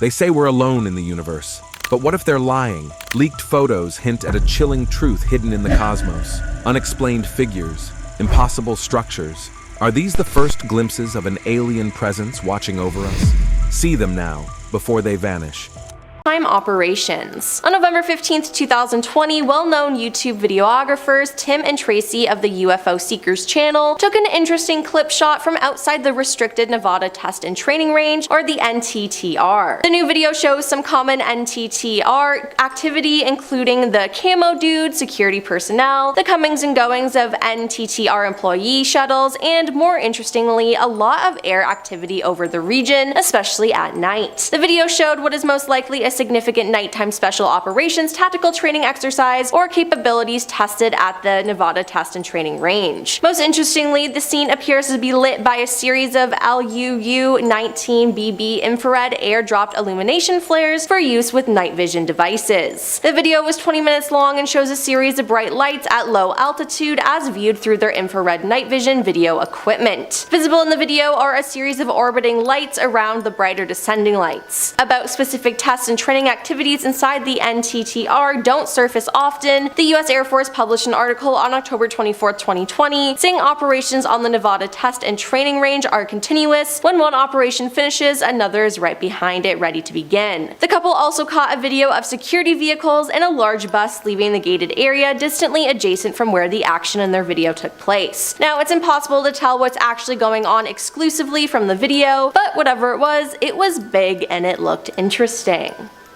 They say we're alone in the universe. But what if they're lying? Leaked photos hint at a chilling truth hidden in the cosmos. Unexplained figures, impossible structures. Are these the first glimpses of an alien presence watching over us? See them now, before they vanish. Time operations. On November 15th, 2020, well-known YouTube videographers Tim and Tracy of the UFO Seekers channel took an interesting clip shot from outside the restricted Nevada Test and Training Range, or the NTTR. The new video shows some common NTTR activity, including the camo dude, security personnel, the comings and goings of NTTR employee shuttles, and more interestingly, a lot of air activity over the region, especially at night. The video showed what is most likely a significant nighttime special operations tactical training exercise or capabilities tested at the Nevada Test and Training Range. Most interestingly, the scene appears to be lit by a series of LUU-19BB infrared air-dropped illumination flares for use with night vision devices. The video was 20 minutes long and shows a series of bright lights at low altitude as viewed through their infrared night vision video equipment. Visible in the video are a series of orbiting lights around the brighter descending lights. About specific tests and training activities inside the NTTR don't surface often. The US Air Force published an article on October 24, 2020, saying operations on the Nevada Test and Training Range are continuous. When one operation finishes, another is right behind it, ready to begin. The couple also caught a video of security vehicles and a large bus leaving the gated area distantly adjacent from where the action in their video took place. Now, it's impossible to tell what's actually going on exclusively from the video, but whatever it was big and it looked interesting.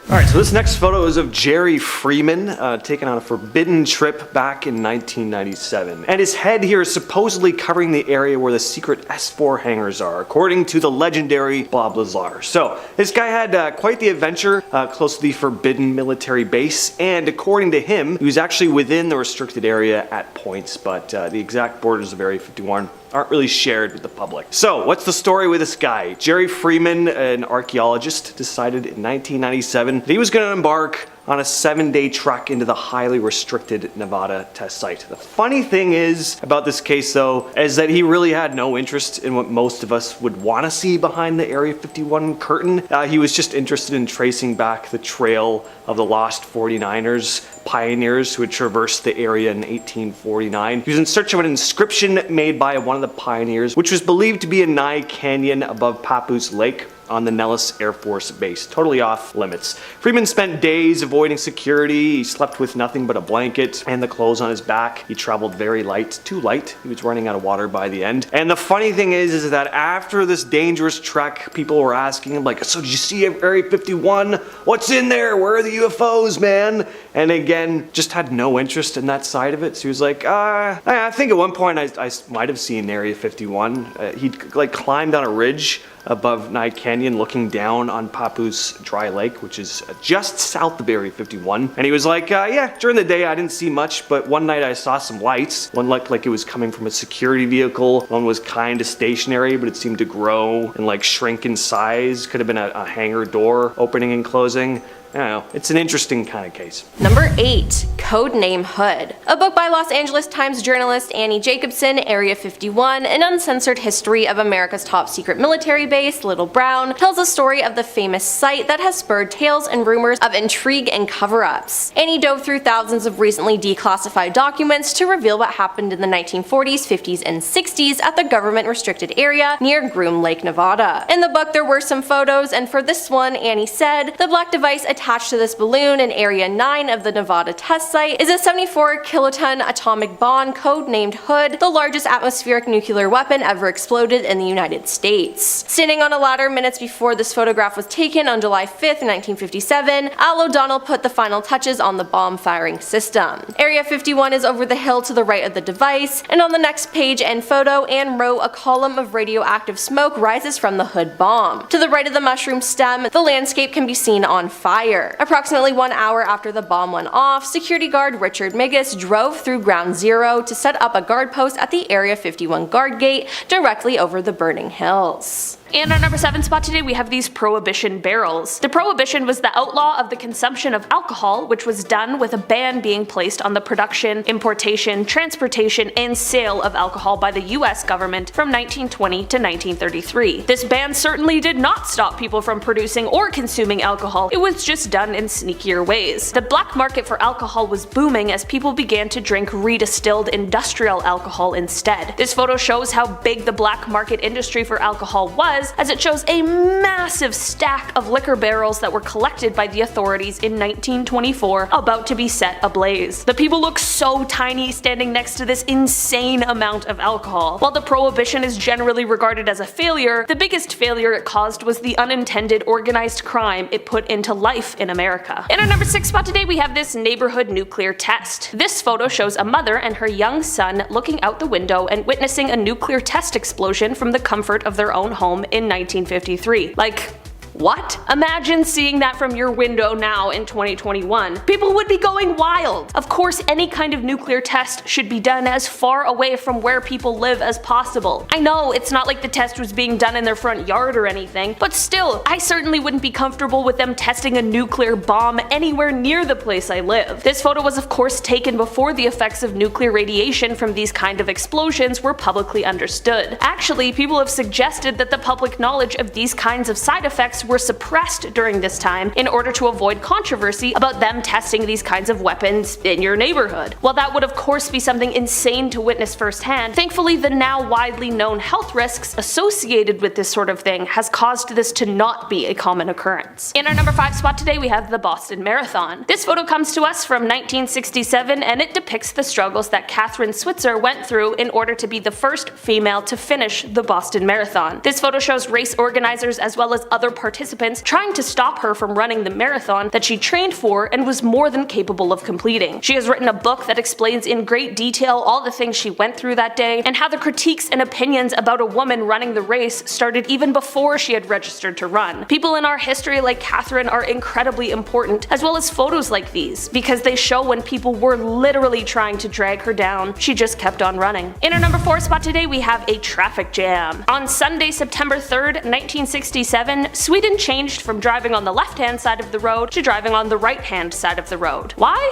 Alright, so this next photo is of Jerry Freeman, taken on a forbidden trip back in 1997. And his head here is supposedly covering the area where the secret S4 hangars are, according to the legendary Bob Lazar. So, this guy had quite the adventure close to the forbidden military base, and according to him, he was actually within the restricted area at points, but the exact borders of Area 51 aren't really shared with the public. So, what's the story with this guy? Jerry Freeman, an archaeologist, decided in 1997 that he was going to embark on a 7-day trek into the highly restricted Nevada test site. The funny thing is about this case though, is that he really had no interest in what most of us would want to see behind the Area 51 curtain. He was just interested in tracing back the trail of the lost 49ers, pioneers who had traversed the area in 1849. He was in search of an inscription made by one of the pioneers, which was believed to be a Nye Canyon above Papoose Lake on the Nellis Air Force Base, totally off limits. Freeman spent days avoiding security. He slept with nothing but a blanket and the clothes on his back. He traveled very light, too light. He was running out of water by the end. And the funny thing is that after this dangerous trek, people were asking him like, so did you see Area 51? What's in there? Where are the UFOs, man? And again, just had no interest in that side of it. So he was like, I think at one point I might have seen Area 51. He'd like climbed on a ridge above Nye Canyon looking down on Papoose Dry Lake, which is just south of Area 51. And he was like, yeah, during the day I didn't see much, but one night I saw some lights. One looked like it was coming from a security vehicle. One was kind of stationary, but it seemed to grow and like shrink in size. Could have been a hangar door opening and closing. I don't know, it's an interesting kind of case. Number 8. Codename Hood. A book by Los Angeles Times journalist Annie Jacobson, Area 51, An Uncensored History of America's Top Secret Military Base, Little Brown, tells the story of the famous site that has spurred tales and rumors of intrigue and cover-ups. Annie dove through thousands of recently declassified documents to reveal what happened in the 1940s, 50s, and 60s at the government-restricted area near Groom Lake, Nevada. In the book, there were some photos, and for this one, Annie said, the black device attached to this balloon in Area 9 of the Nevada test site is a 74 kiloton atomic bomb codenamed Hood, the largest atmospheric nuclear weapon ever exploded in the United States. Standing on a ladder minutes before this photograph was taken on July 5th, 1957, Al O'Donnell put the final touches on the bomb firing system. Area 51 is over the hill to the right of the device, and on the next page and photo and row, a column of radioactive smoke rises from the Hood bomb. To the right of the mushroom stem, the landscape can be seen on fire. Approximately 1 hour after the bomb went off, security guard Richard Migas drove through Ground Zero to set up a guard post at the Area 51 guard gate directly over the burning hills. In our number 7 spot today, we have these prohibition barrels. The prohibition was the outlaw of the consumption of alcohol, which was done with a ban being placed on the production, importation, transportation, and sale of alcohol by the US government from 1920 to 1933. This ban certainly did not stop people from producing or consuming alcohol, it was just done in sneakier ways. The black market for alcohol was booming as people began to drink redistilled industrial alcohol instead. This photo shows how big the black market industry for alcohol was, as it shows a massive stack of liquor barrels that were collected by the authorities in 1924 about to be set ablaze. The people look so tiny standing next to this insane amount of alcohol. While the prohibition is generally regarded as a failure, the biggest failure it caused was the unintended organized crime it put into life in America. In our number 6 spot today, we have this neighborhood nuclear test. This photo shows a mother and her young son looking out the window and witnessing a nuclear test explosion from the comfort of their own home in 1953. Like, what? Imagine seeing that from your window now in 2021. People would be going wild. Of course, any kind of nuclear test should be done as far away from where people live as possible. I know it's not like the test was being done in their front yard or anything, but still, I certainly wouldn't be comfortable with them testing a nuclear bomb anywhere near the place I live. This photo was of course taken before the effects of nuclear radiation from these kind of explosions were publicly understood. Actually, people have suggested that the public knowledge of these kinds of side effects were suppressed during this time in order to avoid controversy about them testing these kinds of weapons in your neighborhood. While that would of course be something insane to witness firsthand, thankfully the now widely known health risks associated with this sort of thing has caused this to not be a common occurrence. In our number 5 spot today, we have the Boston Marathon. This photo comes to us from 1967 and it depicts the struggles that Catherine Switzer went through in order to be the first female to finish the Boston Marathon. This photo shows race organizers as well as other participants trying to stop her from running the marathon that she trained for and was more than capable of completing. She has written a book that explains in great detail all the things she went through that day and how the critiques and opinions about a woman running the race started even before she had registered to run. People in our history like Catherine are incredibly important, as well as photos like these, because they show when people were literally trying to drag her down, she just kept on running. In our number 4 spot today, we have a traffic jam. On Sunday, September 3rd, 1967, Sweden changed from driving on the left-hand side of the road to driving on the right-hand side of the road. Why?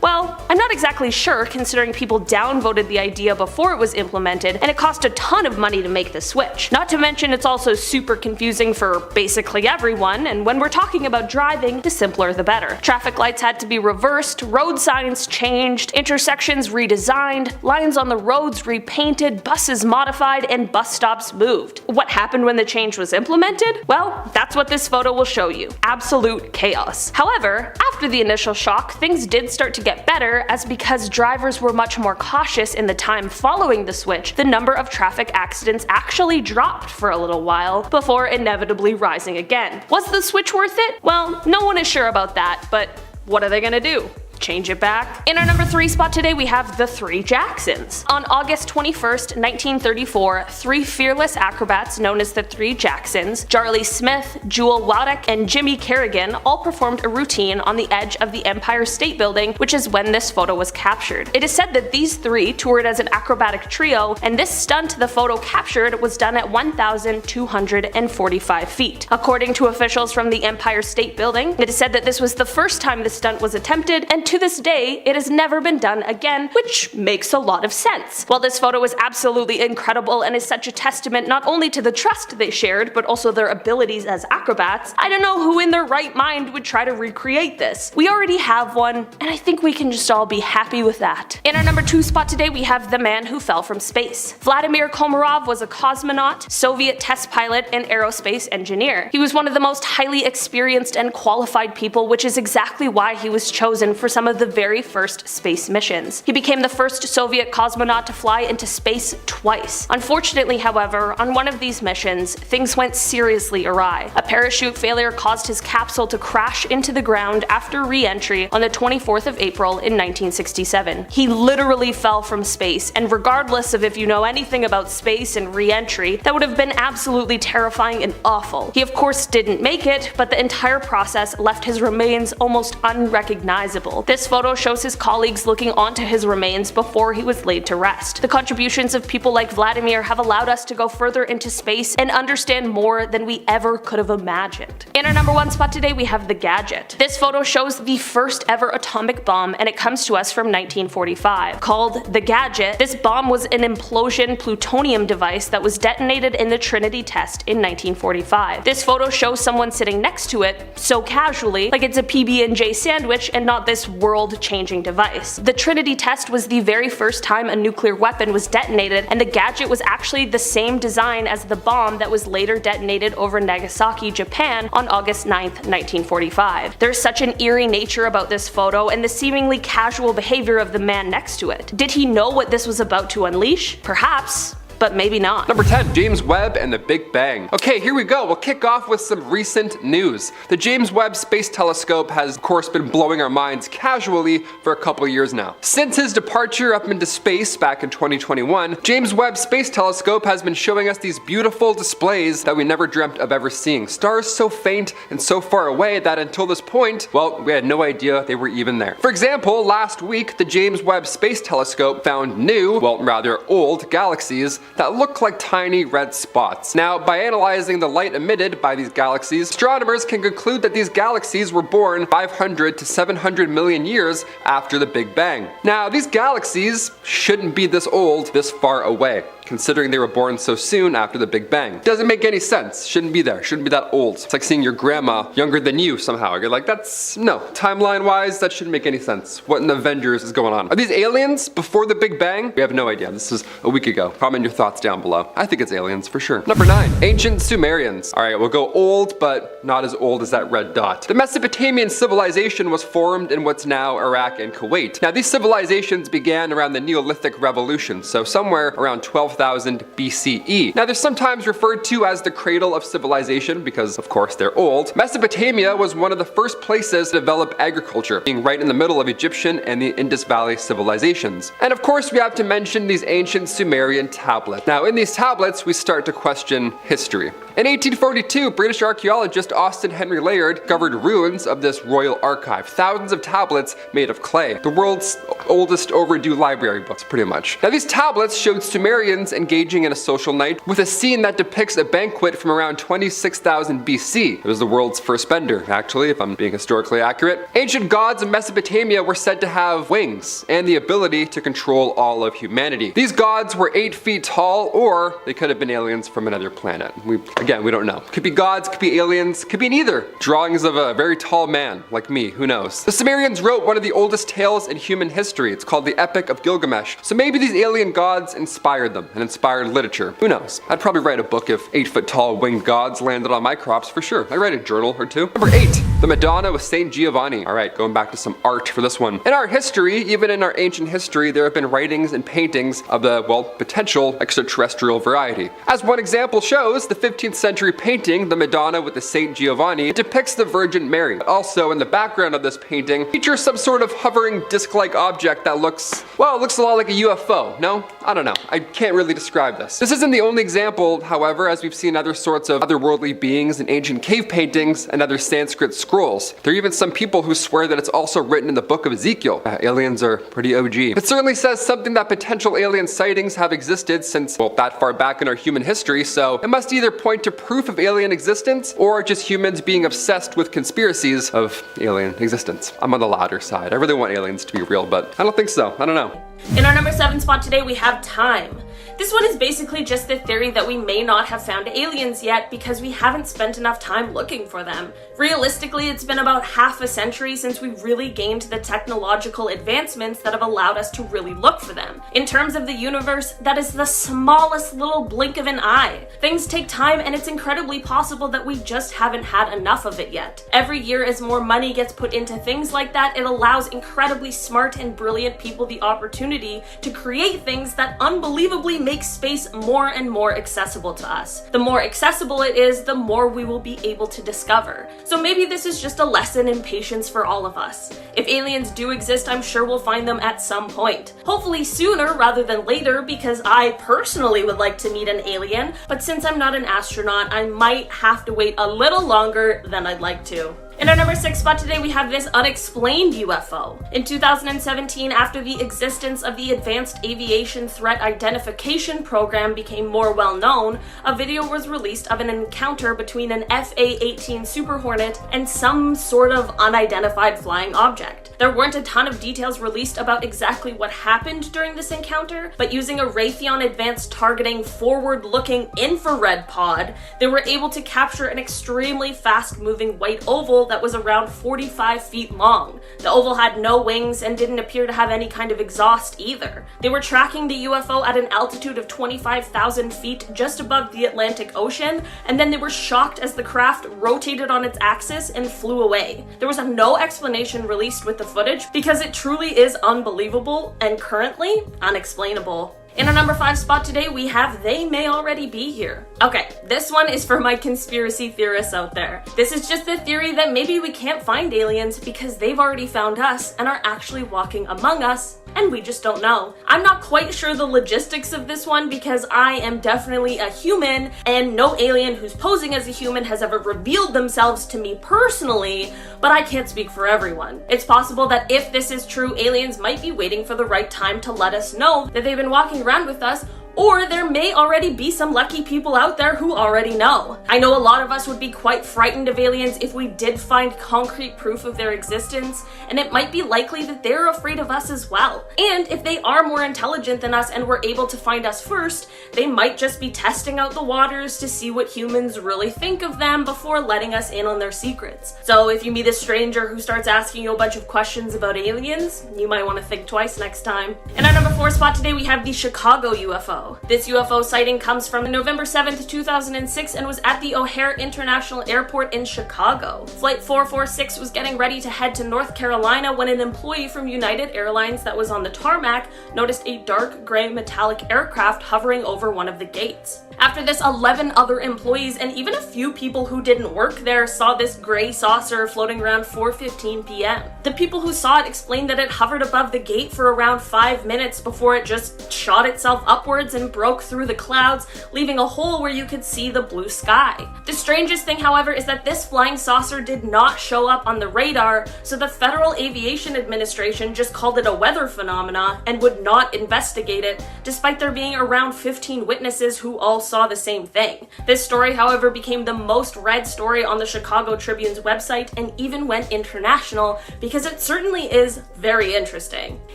Well, I'm not exactly sure considering people downvoted the idea before it was implemented and it cost a ton of money to make the switch. Not to mention it's also super confusing for basically everyone, and when we're talking about driving, the simpler the better. Traffic lights had to be reversed, road signs changed, intersections redesigned, lines on the roads repainted, buses modified, and bus stops moved. What happened when the change was implemented? Well, that's what this photo will show you. Absolute chaos. However, after the initial shock, things did start to get better, as because drivers were much more cautious in the time following the switch, the number of traffic accidents actually dropped for a little while, before inevitably rising again. Was the switch worth it? Well, no one is sure about that, but what are they gonna do? Change it back? In our number 3 spot today, we have the 3 Jacksons. On August 21st, 1934, 3 fearless acrobats known as the 3 Jacksons, Jarlee Smith, Jewel Waddick, and Jimmy Kerrigan all performed a routine on the edge of the Empire State Building, which is when this photo was captured. It is said that these 3 toured as an acrobatic trio, and this stunt the photo captured was done at 1,245 feet. According to officials from the Empire State Building, it is said that this was the first time the stunt was attempted, and to this day, it has never been done again, which makes a lot of sense. While this photo is absolutely incredible and is such a testament not only to the trust they shared, but also their abilities as acrobats, I don't know who in their right mind would try to recreate this. We already have one, and I think we can just all be happy with that. In our number 2 spot today, we have the man who fell from space. Vladimir Komarov was a cosmonaut, Soviet test pilot, and aerospace engineer. He was one of the most highly experienced and qualified people, which is exactly why he was chosen for some of the very first space missions. He became the first Soviet cosmonaut to fly into space twice. Unfortunately, however, on one of these missions, things went seriously awry. A parachute failure caused his capsule to crash into the ground after re-entry on the 24th of April in 1967. He literally fell from space, and regardless of if you know anything about space and re-entry, that would have been absolutely terrifying and awful. He of course didn't make it, but the entire process left his remains almost unrecognizable. This photo shows his colleagues looking onto his remains before he was laid to rest. The contributions of people like Vladimir have allowed us to go further into space and understand more than we ever could have imagined. In our number 1 spot today, we have the Gadget. This photo shows the first ever atomic bomb, and it comes to us from 1945. Called the Gadget, this bomb was an implosion plutonium device that was detonated in the Trinity test in 1945. This photo shows someone sitting next to it so casually, like it's a PB&J sandwich and not this world-changing device. The Trinity test was the very first time a nuclear weapon was detonated, and the Gadget was actually the same design as the bomb that was later detonated over Nagasaki, Japan on August 9th, 1945. There's such an eerie nature about this photo and the seemingly casual behavior of the man next to it. Did he know what this was about to unleash? Perhaps. But maybe not. Number 10, James Webb and the Big Bang. Okay, here we go. We'll kick off with some recent news. The James Webb Space Telescope has, of course, been blowing our minds casually for a couple years now. Since his departure up into space back in 2021, James Webb Space Telescope has been showing us these beautiful displays that we never dreamt of ever seeing. Stars so faint and so far away that until this point, well, we had no idea they were even there. For example, last week, the James Webb Space Telescope found new, well, rather old galaxies that look like tiny red spots. Now, by analyzing the light emitted by these galaxies, astronomers can conclude that these galaxies were born 500 to 700 million years after the Big Bang. Now, these galaxies shouldn't be this old, this far away, considering they were born so soon after the Big Bang. Doesn't make any sense. Shouldn't be there. Shouldn't be that old. It's like seeing your grandma younger than you somehow. You're like, that's, no. Timeline-wise, that shouldn't make any sense. What in the Avengers is going on? Are these aliens before the Big Bang? We have no idea. This is a week ago. Comment your thoughts down below. I think it's aliens for sure. Number 9, ancient Sumerians. Alright, we'll go old, but not as old as that red dot. The Mesopotamian civilization was formed in what's now Iraq and Kuwait. Now, these civilizations began around the Neolithic Revolution, so somewhere around 12,000 BCE. Now, they're sometimes referred to as the cradle of civilization because, of course, they're old. Mesopotamia was one of the first places to develop agriculture, being right in the middle of Egyptian and the Indus Valley civilizations. And of course, we have to mention these ancient Sumerian tablets. Now, in these tablets, we start to question history. In 1842, British archaeologist Austin Henry Layard discovered ruins of this royal archive. Thousands of tablets made of clay. The world's oldest overdue library books, pretty much. Now, these tablets showed Sumerians engaging in a social night with a scene that depicts a banquet from around 26,000 BC. It was the world's first bender, actually, if I'm being historically accurate. Ancient gods of Mesopotamia were said to have wings and the ability to control all of humanity. These gods were 8 feet tall, or they could have been aliens from another planet. Again, we don't know. Could be gods, could be aliens, could be neither. Drawings of a very tall man, like me, who knows. The Sumerians wrote one of the oldest tales in human history. It's called the Epic of Gilgamesh. So maybe these alien gods inspired them and inspired literature. Who knows? I'd probably write a book if 8 foot tall winged gods landed on my crops for sure. I'd write a journal or two. Number 8, the Madonna with Saint Giovanni. Alright, going back to some art for this one. In our history, even in our ancient history, there have been writings and paintings of the, well, potential extraterrestrial variety. As one example shows, the 15th century painting, the Madonna with the Saint Giovanni, depicts the Virgin Mary. Also, in the background of this painting, features some sort of hovering disc-like object that looks, well, it looks a lot like a UFO. No? I don't know. I can't really describe this. This isn't the only example, however, as we've seen other sorts of otherworldly beings in ancient cave paintings and other Sanskrit scrolls. There are even some people who swear that it's also written in the book of Ezekiel. Aliens are pretty OG. It certainly says something that potential alien sightings have existed since, well, that far back in our human history, so it must either point to proof of alien existence or just humans being obsessed with conspiracies of alien existence. I'm on the latter side. I really want aliens to be real, but I don't think so. I don't know. In our number 7 spot today, we have time. This one is basically just the theory that we may not have found aliens yet because we haven't spent enough time looking for them. Realistically, it's been about half a century since we really gained the technological advancements that have allowed us to really look for them. In terms of the universe, that is the smallest little blink of an eye. Things take time, and it's incredibly possible that we just haven't had enough of it yet. Every year, as more money gets put into things like that, it allows incredibly smart and brilliant people the opportunity to create things that unbelievably make space more and more accessible to us. The more accessible it is, the more we will be able to discover. So maybe this is just a lesson in patience for all of us. If aliens do exist, I'm sure we'll find them at some point. Hopefully sooner rather than later, because I personally would like to meet an alien, but since I'm not an astronaut, I might have to wait a little longer than I'd like to. In our number 6 spot today, we have this unexplained UFO. In 2017, after the existence of the Advanced Aviation Threat Identification Program became more well known, a video was released of an encounter between an FA-18 Super Hornet and some sort of unidentified flying object. There weren't a ton of details released about exactly what happened during this encounter, but using a Raytheon Advanced Targeting forward-looking infrared pod, they were able to capture an extremely fast-moving white oval that was around 45 feet long. The oval had no wings and didn't appear to have any kind of exhaust either. They were tracking the UFO at an altitude of 25,000 feet just above the Atlantic Ocean, and then they were shocked as the craft rotated on its axis and flew away. There was no explanation released with the footage because it truly is unbelievable and currently unexplainable. In our number 5 spot today, we have They May Already Be Here. Okay, this one is for my conspiracy theorists out there. This is just the theory that maybe we can't find aliens because they've already found us and are actually walking among us, and we just don't know. I'm not quite sure the logistics of this one because I am definitely a human, and no alien who's posing as a human has ever revealed themselves to me personally, but I can't speak for everyone. It's possible that if this is true, aliens might be waiting for the right time to let us know that they've been walking around with us, or there may already be some lucky people out there who already know. I know a lot of us would be quite frightened of aliens if we did find concrete proof of their existence, and it might be likely that they're afraid of us as well. And if they are more intelligent than us and were able to find us first, they might just be testing out the waters to see what humans really think of them before letting us in on their secrets. So if you meet a stranger who starts asking you a bunch of questions about aliens, you might want to think twice next time. In our number 4 spot today, we have the Chicago UFO. This UFO sighting comes from November 7th, 2006 and was at the O'Hare International Airport in Chicago. Flight 446 was getting ready to head to North Carolina when an employee from United Airlines that was on the tarmac noticed a dark gray metallic aircraft hovering over one of the gates. After this, 11 other employees and even a few people who didn't work there saw this gray saucer floating around 4:15 p.m. The people who saw it explained that it hovered above the gate for around 5 minutes before it just shot itself upwards and broke through the clouds, leaving a hole where you could see the blue sky. The strangest thing, however, is that this flying saucer did not show up on the radar, so the Federal Aviation Administration just called it a weather phenomena and would not investigate it, despite there being around 15 witnesses who all saw the same thing. This story, however, became the most read story on the Chicago Tribune's website and even went international because it certainly is very interesting.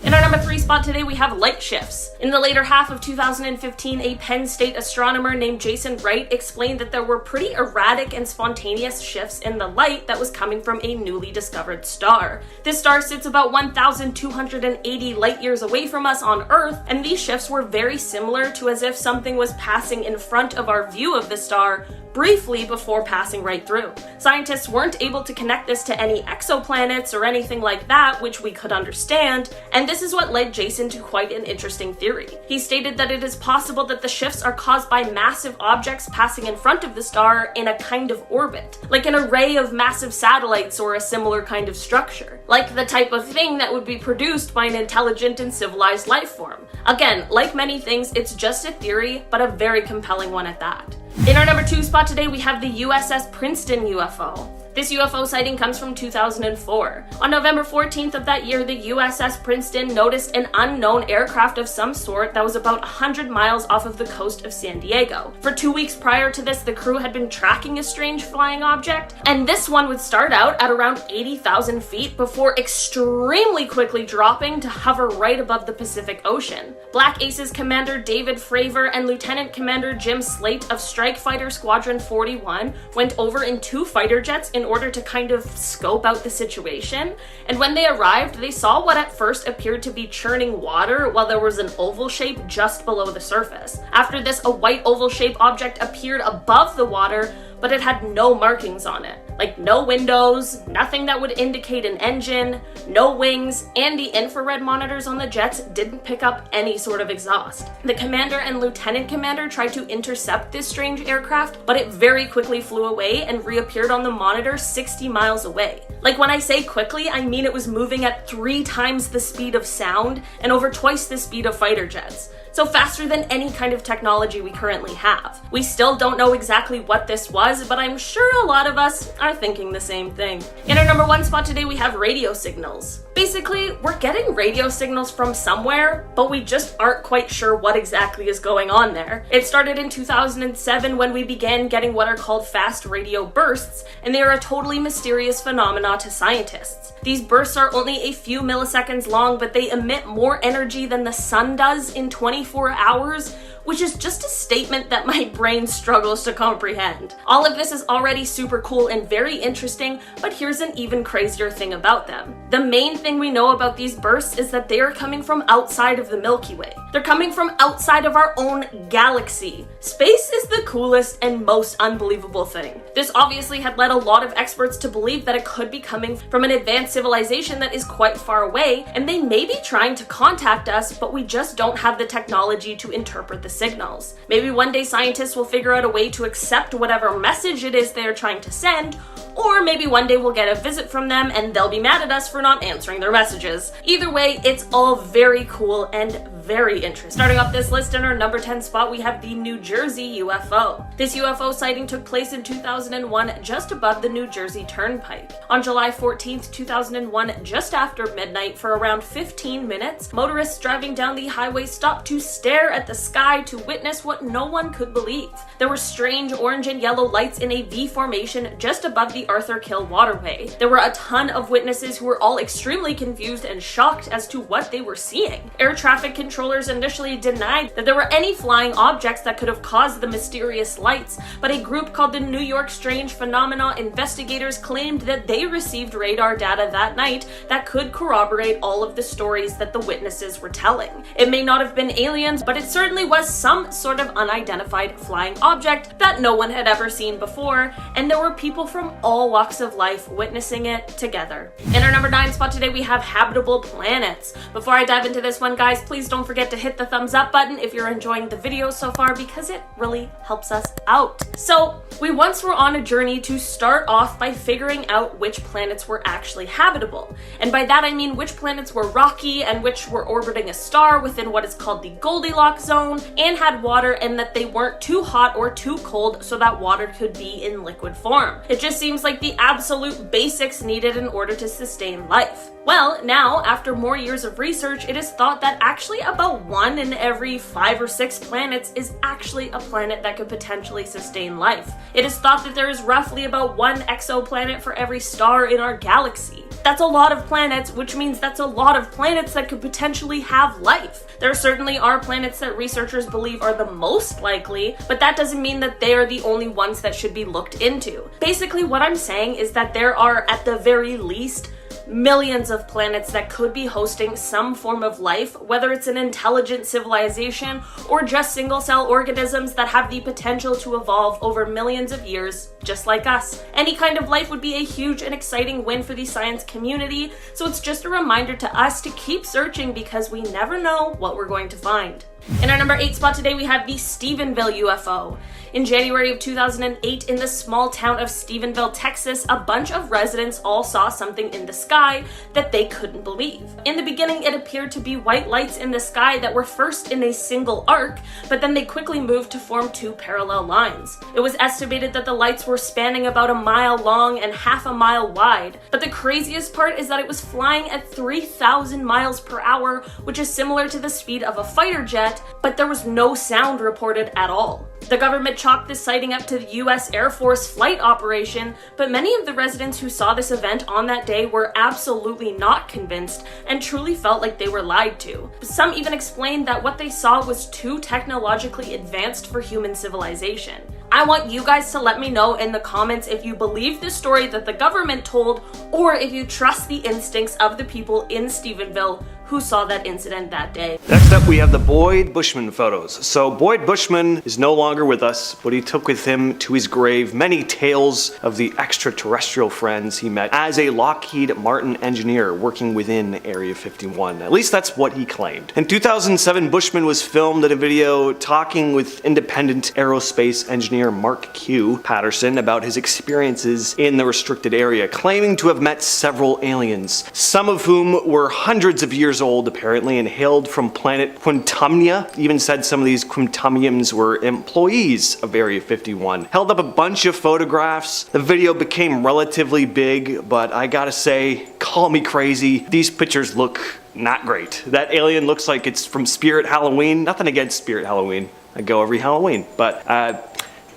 In our number 3 spot today, we have light shifts. In the later half of 2015, a Penn State astronomer named Jason Wright explained that there were pretty erratic and spontaneous shifts in the light that was coming from a newly discovered star. This star sits about 1,280 light years away from us on Earth, and these shifts were very similar to as if something was passing in front of our view of the star briefly before passing right through. Scientists weren't able to connect this to any exoplanets or anything like that, which we could understand, and this is what led Jason to quite an interesting theory. He stated that it is possible that the shifts are caused by massive objects passing in front of the star in a kind of orbit, like an array of massive satellites or a similar kind of structure, like the type of thing that would be produced by an intelligent and civilized life form. Again, like many things, it's just a theory, but a very compelling one at that. In our number 2 spot today, we have the USS Princeton UFO. This UFO sighting comes from 2004. On November 14th of that year, the USS Princeton noticed an unknown aircraft of some sort that was about 100 miles off of the coast of San Diego. For 2 weeks prior to this, the crew had been tracking a strange flying object, and this one would start out at around 80,000 feet before extremely quickly dropping to hover right above the Pacific Ocean. Black Aces Commander David Fravor and Lieutenant Commander Jim Slate of Strike Fighter Squadron 41 went over in 2 fighter jets in order to kind of scope out the situation, and when they arrived, they saw what at first appeared to be churning water while there was an oval shape just below the surface. After this, a white oval shaped object appeared above the water, but it had no markings on it. Like no windows, nothing that would indicate an engine, no wings, and the infrared monitors on the jets didn't pick up any sort of exhaust. The commander and lieutenant commander tried to intercept this strange aircraft, but it very quickly flew away and reappeared on the monitor 60 miles away. Like when I say quickly, I mean it was moving at 3 times the speed of sound and over twice the speed of fighter jets. so faster than any kind of technology we currently have. We still don't know exactly what this was, but I'm sure a lot of us are thinking the same thing. In our number 1 spot today, we have radio signals. Basically, we're getting radio signals from somewhere, but we just aren't quite sure what exactly is going on there. It started in 2007 when we began getting what are called fast radio bursts, and they are a totally mysterious phenomena to scientists. These bursts are only a few milliseconds long, but they emit more energy than the sun does in 24 hours, which is just a statement that my brain struggles to comprehend. All of this is already super cool and very interesting, but here's an even crazier thing about them. The main thing we know about these bursts is that they are coming from outside of the Milky Way. They're coming from outside of our own galaxy. Space is the coolest and most unbelievable thing. This obviously had led a lot of experts to believe that it could be coming from an advanced civilization that is quite far away, and they may be trying to contact us, but we just don't have the technology to interpret the signals. Maybe one day scientists will figure out a way to accept whatever message it is they're trying to send, or maybe one day we'll get a visit from them and they'll be mad at us for not answering their messages. Either way, it's all very cool and very interesting. Starting off this list in our number 10 spot, we have the New Jersey UFO. This UFO sighting took place in 2001 just above the New Jersey Turnpike. On July 14th, 2001, just after midnight for around 15 minutes, motorists driving down the highway stopped to stare at the sky to witness what no one could believe. There were strange orange and yellow lights in a V formation just above the Arthur Kill waterway. There were a ton of witnesses who were all extremely confused and shocked as to what they were seeing. Air traffic controllers initially denied that there were any flying objects that could have caused the mysterious lights, but a group called the New York Strange Phenomena investigators claimed that they received radar data that night that could corroborate all of the stories that the witnesses were telling. It may not have been aliens, but it certainly was some sort of unidentified flying object that no one had ever seen before, and there were people from all walks of life witnessing it together. In our number 9 spot today, we have habitable planets. Before I dive into this one, guys, please don't forget to hit the thumbs up button if you're enjoying the video so far, because it really helps us out. So, we once were on a journey to start off by figuring out which planets were actually habitable. And by that I mean which planets were rocky and which were orbiting a star within what is called the Goldilocks zone and had water, and that they weren't too hot or too cold so that water could be in liquid form. It just seems like the absolute basics needed in order to sustain life. Well, now, after more years of research, it is thought that actually about 1 in every 5 or 6 planets is actually a planet that could potentially sustain life. It is thought that there is roughly about 1 exoplanet for every star in our galaxy. That's a lot of planets, which means that's a lot of planets that could potentially have life. There certainly are planets that researchers believe are the most likely, but that doesn't mean that they are the only ones that should be looked into. Basically, what I'm saying is that there are, at the very least, millions of planets that could be hosting some form of life, whether it's an intelligent civilization or just single-cell organisms that have the potential to evolve over millions of years, just like us. Any kind of life would be a huge and exciting win for the science community, so it's just a reminder to us to keep searching because we never know what we're going to find. In our number 8 spot today, we have the Stephenville UFO. In January of 2008, in the small town of Stephenville, Texas, a bunch of residents all saw something in the sky that they couldn't believe. In the beginning, it appeared to be white lights in the sky that were first in a single arc, but then they quickly moved to form 2 parallel lines. It was estimated that the lights were spanning about a mile long and half a mile wide, but the craziest part is that it was flying at 3,000 miles per hour, which is similar to the speed of a fighter jet, but there was no sound reported at all. The government chalked this sighting up to the US Air Force flight operation, but many of the residents who saw this event on that day were absolutely not convinced and truly felt like they were lied to. Some even explained that what they saw was too technologically advanced for human civilization. I want you guys to let me know in the comments if you believe the story that the government told, or if you trust the instincts of the people in Stephenville who saw that incident that day. Next up, we have the Boyd Bushman photos. So Boyd Bushman is no longer with us, but he took with him to his grave many tales of the extraterrestrial friends he met as a Lockheed Martin engineer working within Area 51. At least that's what he claimed. In 2007, Bushman was filmed in a video talking with independent aerospace engineer Mark Q. Patterson about his experiences in the restricted area, claiming to have met several aliens, some of whom were hundreds of years years old apparently and hailed from planet Quintumnia. Even said some of these Quintumians were employees of Area 51. Held up a bunch of photographs. The video became relatively big, but I gotta say, call me crazy, these pictures look not great. That alien looks like it's from Spirit Halloween. Nothing against Spirit Halloween. I go every Halloween, but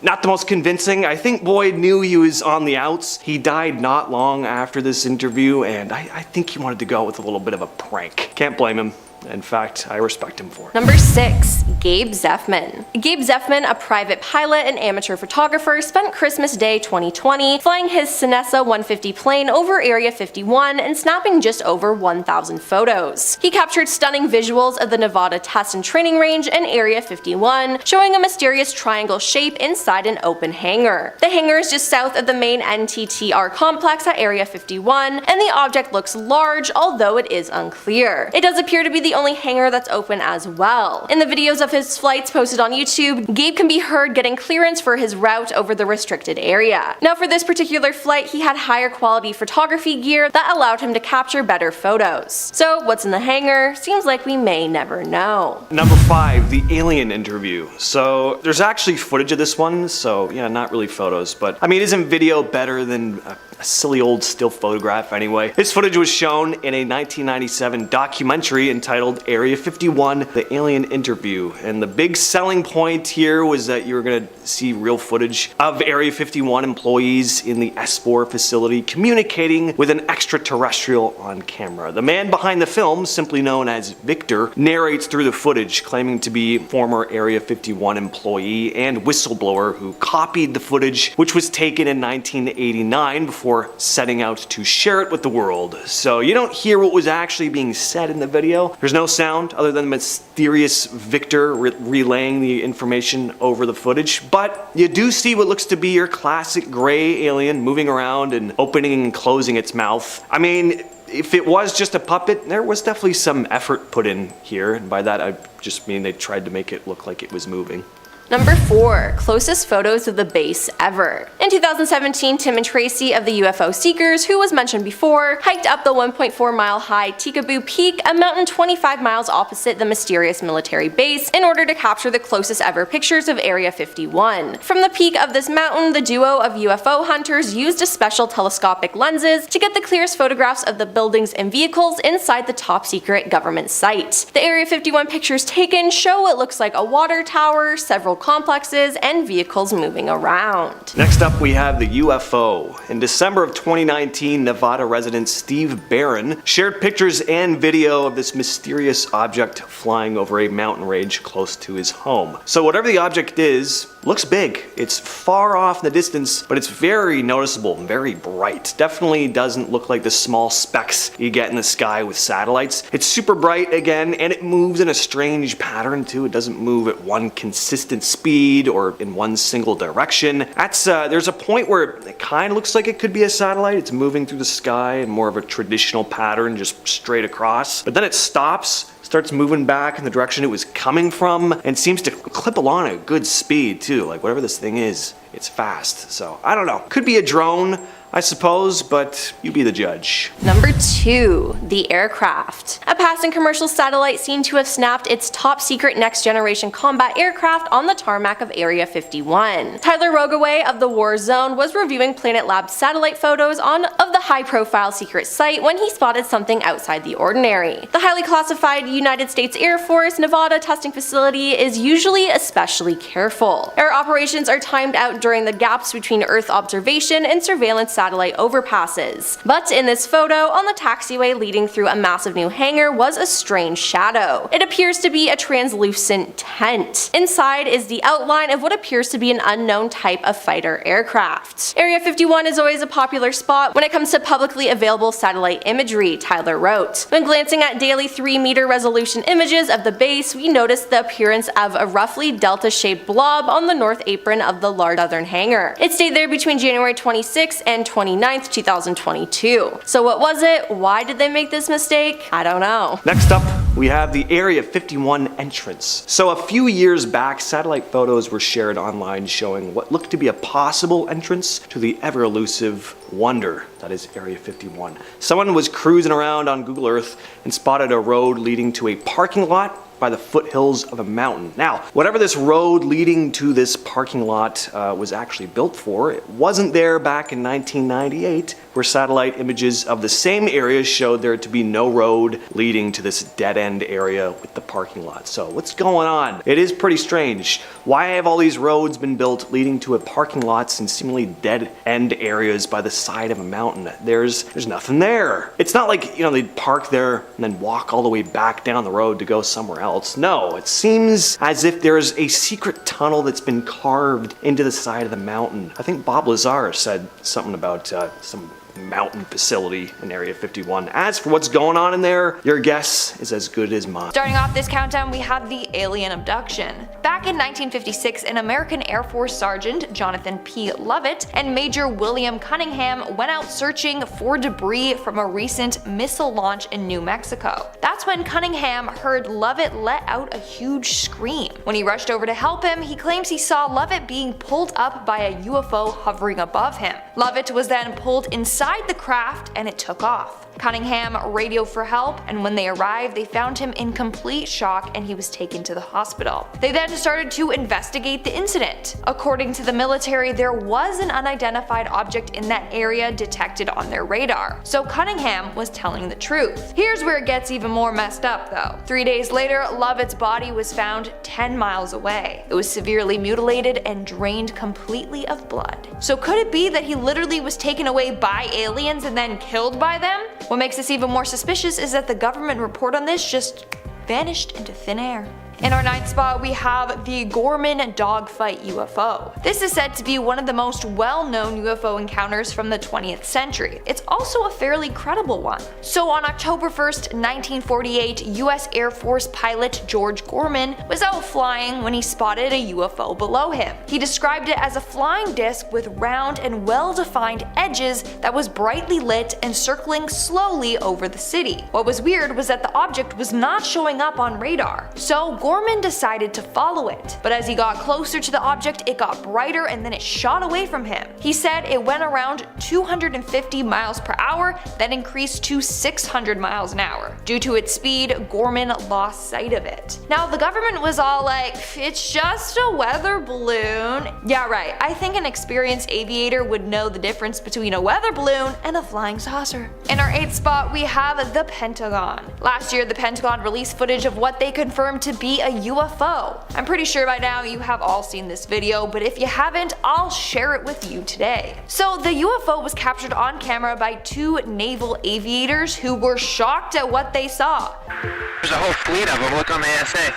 not the most convincing. I think Boyd knew he was on the outs. He died not long after this interview, and I think he wanted to go with a little bit of a prank. Can't blame him. In fact, I respect him for it. Number 6. Gabe Zeffman. Gabe Zeffman, a private pilot and amateur photographer, spent Christmas Day 2020 flying his Cessna 150 plane over Area 51 and snapping just over 1,000 photos. He captured stunning visuals of the Nevada Test and Training Range and Area 51, showing a mysterious triangle shape inside an open hangar. The hangar is just south of the main NTTR complex at Area 51, and the object looks large, although it is unclear. It does appear to be the only hangar that's open as well. In the videos of his flights posted on YouTube, Gabe can be heard getting clearance for his route over the restricted area. Now for this particular flight, he had higher quality photography gear that allowed him to capture better photos. So what's in the hangar? Seems like we may never know. Number 5, the alien interview. So there's actually footage of this one, so yeah, not really photos, but I mean, isn't video better than a silly old still photograph anyway? This footage was shown in a 1997 documentary entitled Area 51, The Alien Interview, and the big selling point here was that you were going to see real footage of Area 51 employees in the S4 facility communicating with an extraterrestrial on camera. The man behind the film, simply known as Victor, narrates through the footage, claiming to be former Area 51 employee and whistleblower who copied the footage, which was taken in 1989 before setting out to share it with the world. So you don't hear what was actually being said in the video. There's no sound other than the mysterious Victor relaying the information over the footage, but you do see what looks to be your classic gray alien moving around and opening and closing its mouth. I mean, if it was just a puppet, there was definitely some effort put in here, and by that I just mean they tried to make it look like it was moving. Number 4. Closest photos of the base ever. In 2017, Tim and Tracy of the UFO Seekers, who was mentioned before, hiked up the 1.4 mile high Tikaboo Peak, a mountain 25 miles opposite the mysterious military base, in order to capture the closest ever pictures of Area 51. From the peak of this mountain, the duo of UFO hunters used a special telescopic lenses to get the clearest photographs of the buildings and vehicles inside the top secret government site. The Area 51 pictures taken show what looks like a water tower, several complexes, and vehicles moving around. Next up we have the UFO. In December of 2019, Nevada resident Steve Barron shared pictures and video of this mysterious object flying over a mountain range close to his home. So whatever the object is, looks big. It's far off in the distance, but it's very noticeable, very bright. Definitely doesn't look like the small specks you get in the sky with satellites. It's super bright again, and it moves in a strange pattern too. It doesn't move at one consistent speed or in one single direction. There's a point where it kind of looks like it could be a satellite. It's moving through the sky in more of a traditional pattern, just straight across. But then it stops, starts moving back in the direction it was coming from, and seems to clip along at a good speed too. Like whatever this thing is, it's fast. So I don't know. Could be a drone, I suppose, but you be the judge. Number 2. The aircraft. A passing commercial satellite seemed to have snapped its top secret next generation combat aircraft on the tarmac of Area 51. Tyler Rogaway of the War Zone was reviewing Planet Labs satellite photos of the high profile secret site when he spotted something outside the ordinary. The highly classified United States Air Force Nevada testing facility is usually especially careful. Air operations are timed out during the gaps between Earth observation and surveillance satellite overpasses. But in this photo, on the taxiway leading through a massive new hangar was a strange shadow. It appears to be a translucent tent. Inside is the outline of what appears to be an unknown type of fighter aircraft. Area 51 is always a popular spot when it comes to publicly available satellite imagery, Tyler wrote. When glancing at daily 3-meter resolution images of the base, we noticed the appearance of a roughly delta-shaped blob on the north apron of the large southern hangar. It stayed there between January 26th and 29th, 2022. So what was it? Why did they make this mistake? I don't know. Next up, we have the Area 51 entrance. So a few years back, satellite photos were shared online showing what looked to be a possible entrance to the ever-elusive wonder that is Area 51. Someone was cruising around on Google Earth and spotted a road leading to a parking lot by the foothills of a mountain. Now, whatever this road leading to this parking lot was actually built for, it wasn't there back in 1998, where satellite images of the same area showed there to be no road leading to this dead-end area with the parking lot. So what's going on? It is pretty strange. Why have all these roads been built leading to a parking lots in seemingly dead-end areas by the side of a mountain? There's nothing there. It's not like, you know, they'd park there and then walk all the way back down the road to go somewhere else. No, it seems as if there's a secret tunnel that's been carved into the side of the mountain. I think Bob Lazar said something about some mountain facility in Area 51. As for what's going on in there, your guess is as good as mine. Starting off this countdown, we have the alien abduction. Back in 1956, an American Air Force Sergeant, Jonathan P. Lovett, and Major William Cunningham went out searching for debris from a recent missile launch in New Mexico. That's when Cunningham heard Lovett let out a huge scream. When he rushed over to help him, he claims he saw Lovett being pulled up by a UFO hovering above him. Lovett was then pulled inside the craft and it took off. Cunningham radioed for help, and when they arrived, they found him in complete shock and he was taken to the hospital. They then started to investigate the incident. According to the military, there was an unidentified object in that area detected on their radar, so Cunningham was telling the truth. Here's where it gets even more messed up though. 3 days later, Lovett's body was found 10 miles away. It was severely mutilated and drained completely of blood. So could it be that he literally was taken away by aliens and then killed by them? What makes this even more suspicious is that the government report on this just vanished into thin air. In our 9th spot, we have the Gorman dogfight UFO. This is said to be one of the most well-known UFO encounters from the 20th century. It's also a fairly credible one. So on October 1st, 1948, US Air Force pilot George Gorman was out flying when he spotted a UFO below him. He described it as a flying disc with round and well-defined edges that was brightly lit and circling slowly over the city. What was weird was that the object was not showing up on radar. So Gorman decided to follow it, but as he got closer to the object, it got brighter and then it shot away from him. He said it went around 250 miles per hour, then increased to 600 miles an hour. Due to its speed, Gorman lost sight of it. Now the government was all like, it's just a weather balloon. Yeah right, I think an experienced aviator would know the difference between a weather balloon and a flying saucer. In our 8th spot, we have the Pentagon. Last year, the Pentagon released footage of what they confirmed to be a UFO. I'm pretty sure by now you have all seen this video, but if you haven't, I'll share it with you today. So the UFO was captured on camera by 2 naval aviators who were shocked at what they saw. There's a whole fleet of them, look on the ASA.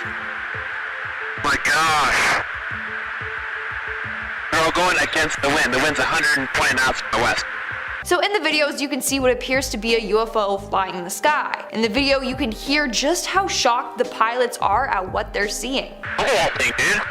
My gosh. They're all going against the wind. The wind's 120 knots from the west. So in the videos you can see what appears to be a UFO flying in the sky. In the video you can hear just how shocked the pilots are at what they're seeing. Look at that thing, dude.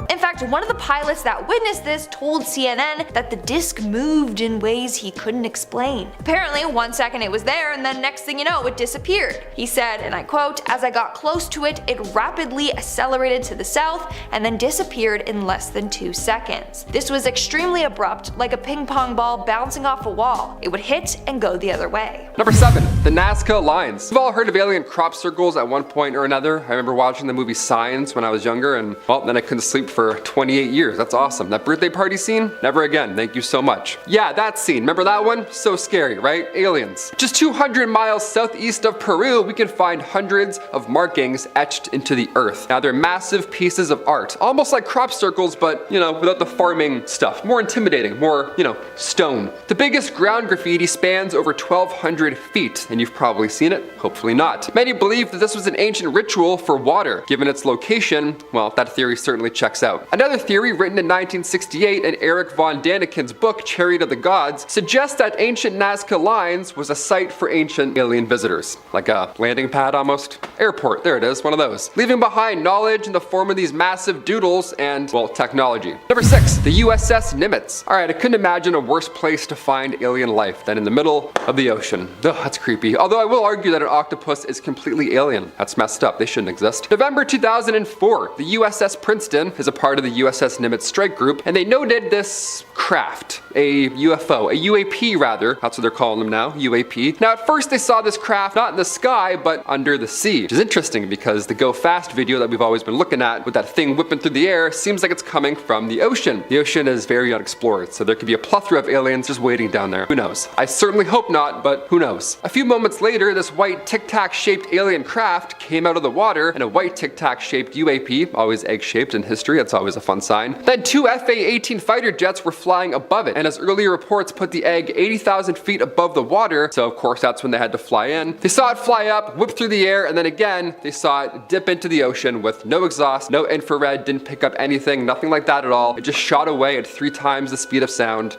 In fact, one of the pilots that witnessed this told CNN that the disc moved in ways he couldn't explain. Apparently, 1 second it was there and then next thing you know it disappeared. He said, and I quote, "As I got close to it, it rapidly accelerated to the south and then disappeared in less than 2 seconds. This was extremely abrupt, like a ping pong ball bouncing off a wall. It would hit and go the other way." Number 7. The Nazca Lines. We've all heard of alien crop circles at one point or another. I remember watching the movie Signs when I was younger, and well, then I couldn't sleep for 28 years. That's awesome. That birthday party scene? Never again. Thank you so much. Yeah, that scene. Remember that one? So scary, right? Aliens. Just 200 miles southeast of Peru, we can find hundreds of markings etched into the earth. Now, they're massive pieces of art. Almost like crop circles, but, you know, without the farming stuff. More intimidating. More, you know, stone. The biggest ground graffiti spans over 1,200 feet, and you've probably seen it. Hopefully not. Many believe that this was an ancient ritual for water. Given its location, well, that theory certainly checks out. Another theory written in 1968 in Eric von Daniken's book Chariot of the Gods suggests that ancient Nazca Lines was a site for ancient alien visitors. Like a landing pad almost. Airport, there it is, one of those. Leaving behind knowledge in the form of these massive doodles and, well, technology. Number 6, the USS Nimitz. Alright, I couldn't imagine a worse place to find alien life than in the middle of the ocean. Ugh, that's creepy. Although I will argue that an octopus is completely alien. That's messed up, they shouldn't exist. November 2004, the USS Princeton is a part of the USS Nimitz strike group, and they noted this craft, a UFO, a UAP rather, that's what they're calling them now, UAP. Now at first they saw this craft not in the sky, but under the sea, which is interesting because the Go Fast video that we've always been looking at with that thing whipping through the air seems like it's coming from the ocean. The ocean is very unexplored, so there could be a plethora of aliens just waiting down there. Who knows? I certainly hope not, but who knows? A few moments later, this white tic-tac shaped alien craft came out of the water, and a white tic-tac shaped UAP, always egg-shaped in history, that's always a fun sign. Then 2 FA-18 fighter jets were flying above it, and as earlier reports put the egg 80,000 feet above the water, so of course that's when they had to fly in. They saw it fly up, whip through the air, and then again, they saw it dip into the ocean with no exhaust, no infrared, didn't pick up anything, nothing like that at all. It just shot away at 3 times the speed of sound,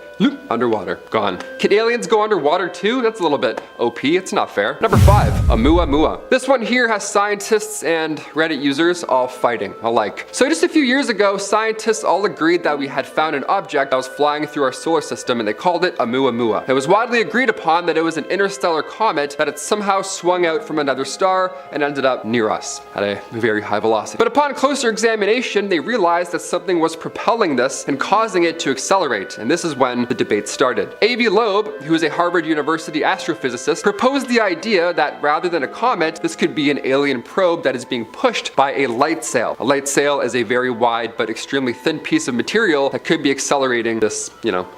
underwater, gone. Can aliens go underwater too? That's a little bit OP, it's not fair. Number 5, Oumuamua. This one here has scientists and Reddit users all fighting alike. So just a few years ago, scientists all agreed that we had found an object that was flying through our solar system, and they called it Oumuamua. It was widely agreed upon that it was an interstellar comet that had somehow swung out from another star and ended up near us at a very high velocity. But upon closer examination, they realized that something was propelling this and causing it to accelerate, and this is when the debate started. A.V. Loeb, who is a Harvard University astrophysicist, proposed the idea that rather than a comet, this could be an alien probe that is being pushed by a light sail. A light sail is a very wide but extremely thin piece of material that could be accelerating this,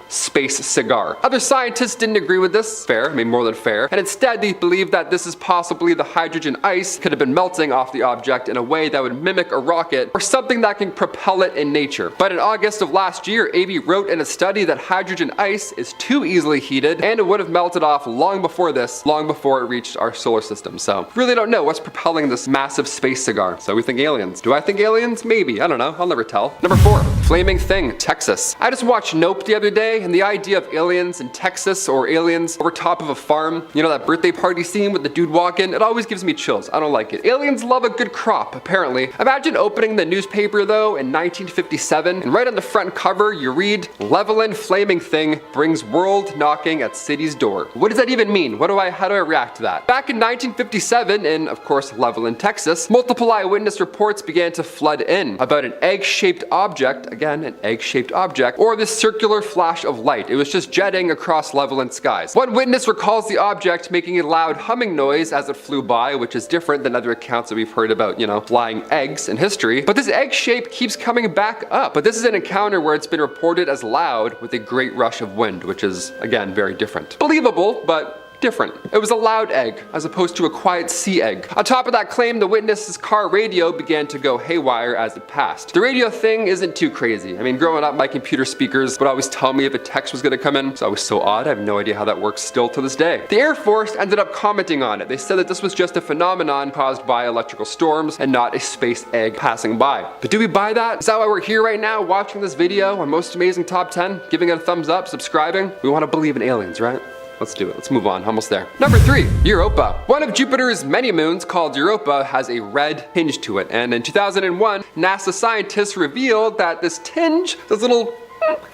space cigar. Other scientists didn't agree with this, fair, I mean more than fair, and instead they believed that this is possibly the hydrogen ice could have been melting off the object in a way that would mimic a rocket or something that can propel it in nature. But in August of last year, A.V. wrote in a study that hydrogen ice is too easily heated and it would have melted off long before this, long before it reached our solar system. So really don't know what's propelling this massive space cigar. So we think aliens. Do I think aliens? Maybe. I don't know. I'll never tell. Number 4, Flaming Thing, Texas. I just watched Nope the other day, and the idea of aliens in Texas or aliens over top of a farm, that birthday party scene with the dude walking, it always gives me chills. I don't like it. Aliens love a good crop, apparently. Imagine opening the newspaper though in 1957, and right on the front cover you read, Levelin Flaming Thing brings world knocking at city's door. What does that even mean? How do I react to that? Back in 1957 in, of course, Levelin, Texas, multiple eyewitness reports began to flood in about an egg-shaped object, again, an egg-shaped object, or this circular flash of light. It was just jetting across Levelin skies. One witness recalls the object making a loud humming noise as it flew by, which is different than other accounts that we've heard about, flying eggs in history. But this egg shape keeps coming back up. But this is an encounter where it's been reported as loud with a great rush of wind, which is, again, very different. Believable, but different. It was a loud egg, as opposed to a quiet sea egg. On top of that claim, the witness's car radio began to go haywire as it passed. The radio thing isn't too crazy. I mean, growing up, my computer speakers would always tell me if a text was gonna come in. It's always so odd. I have no idea how that works still to this day. The Air Force ended up commenting on it. They said that this was just a phenomenon caused by electrical storms and not a space egg passing by. But do we buy that? Is that why we're here right now watching this video on Most Amazing Top 10? Giving it a thumbs up, subscribing? We want to believe in aliens, right? Let's do it. Let's move on. Almost there. Number 3, Europa. One of Jupiter's many moons, called Europa, has a red tinge to it. And in 2001, NASA scientists revealed that this tinge, this little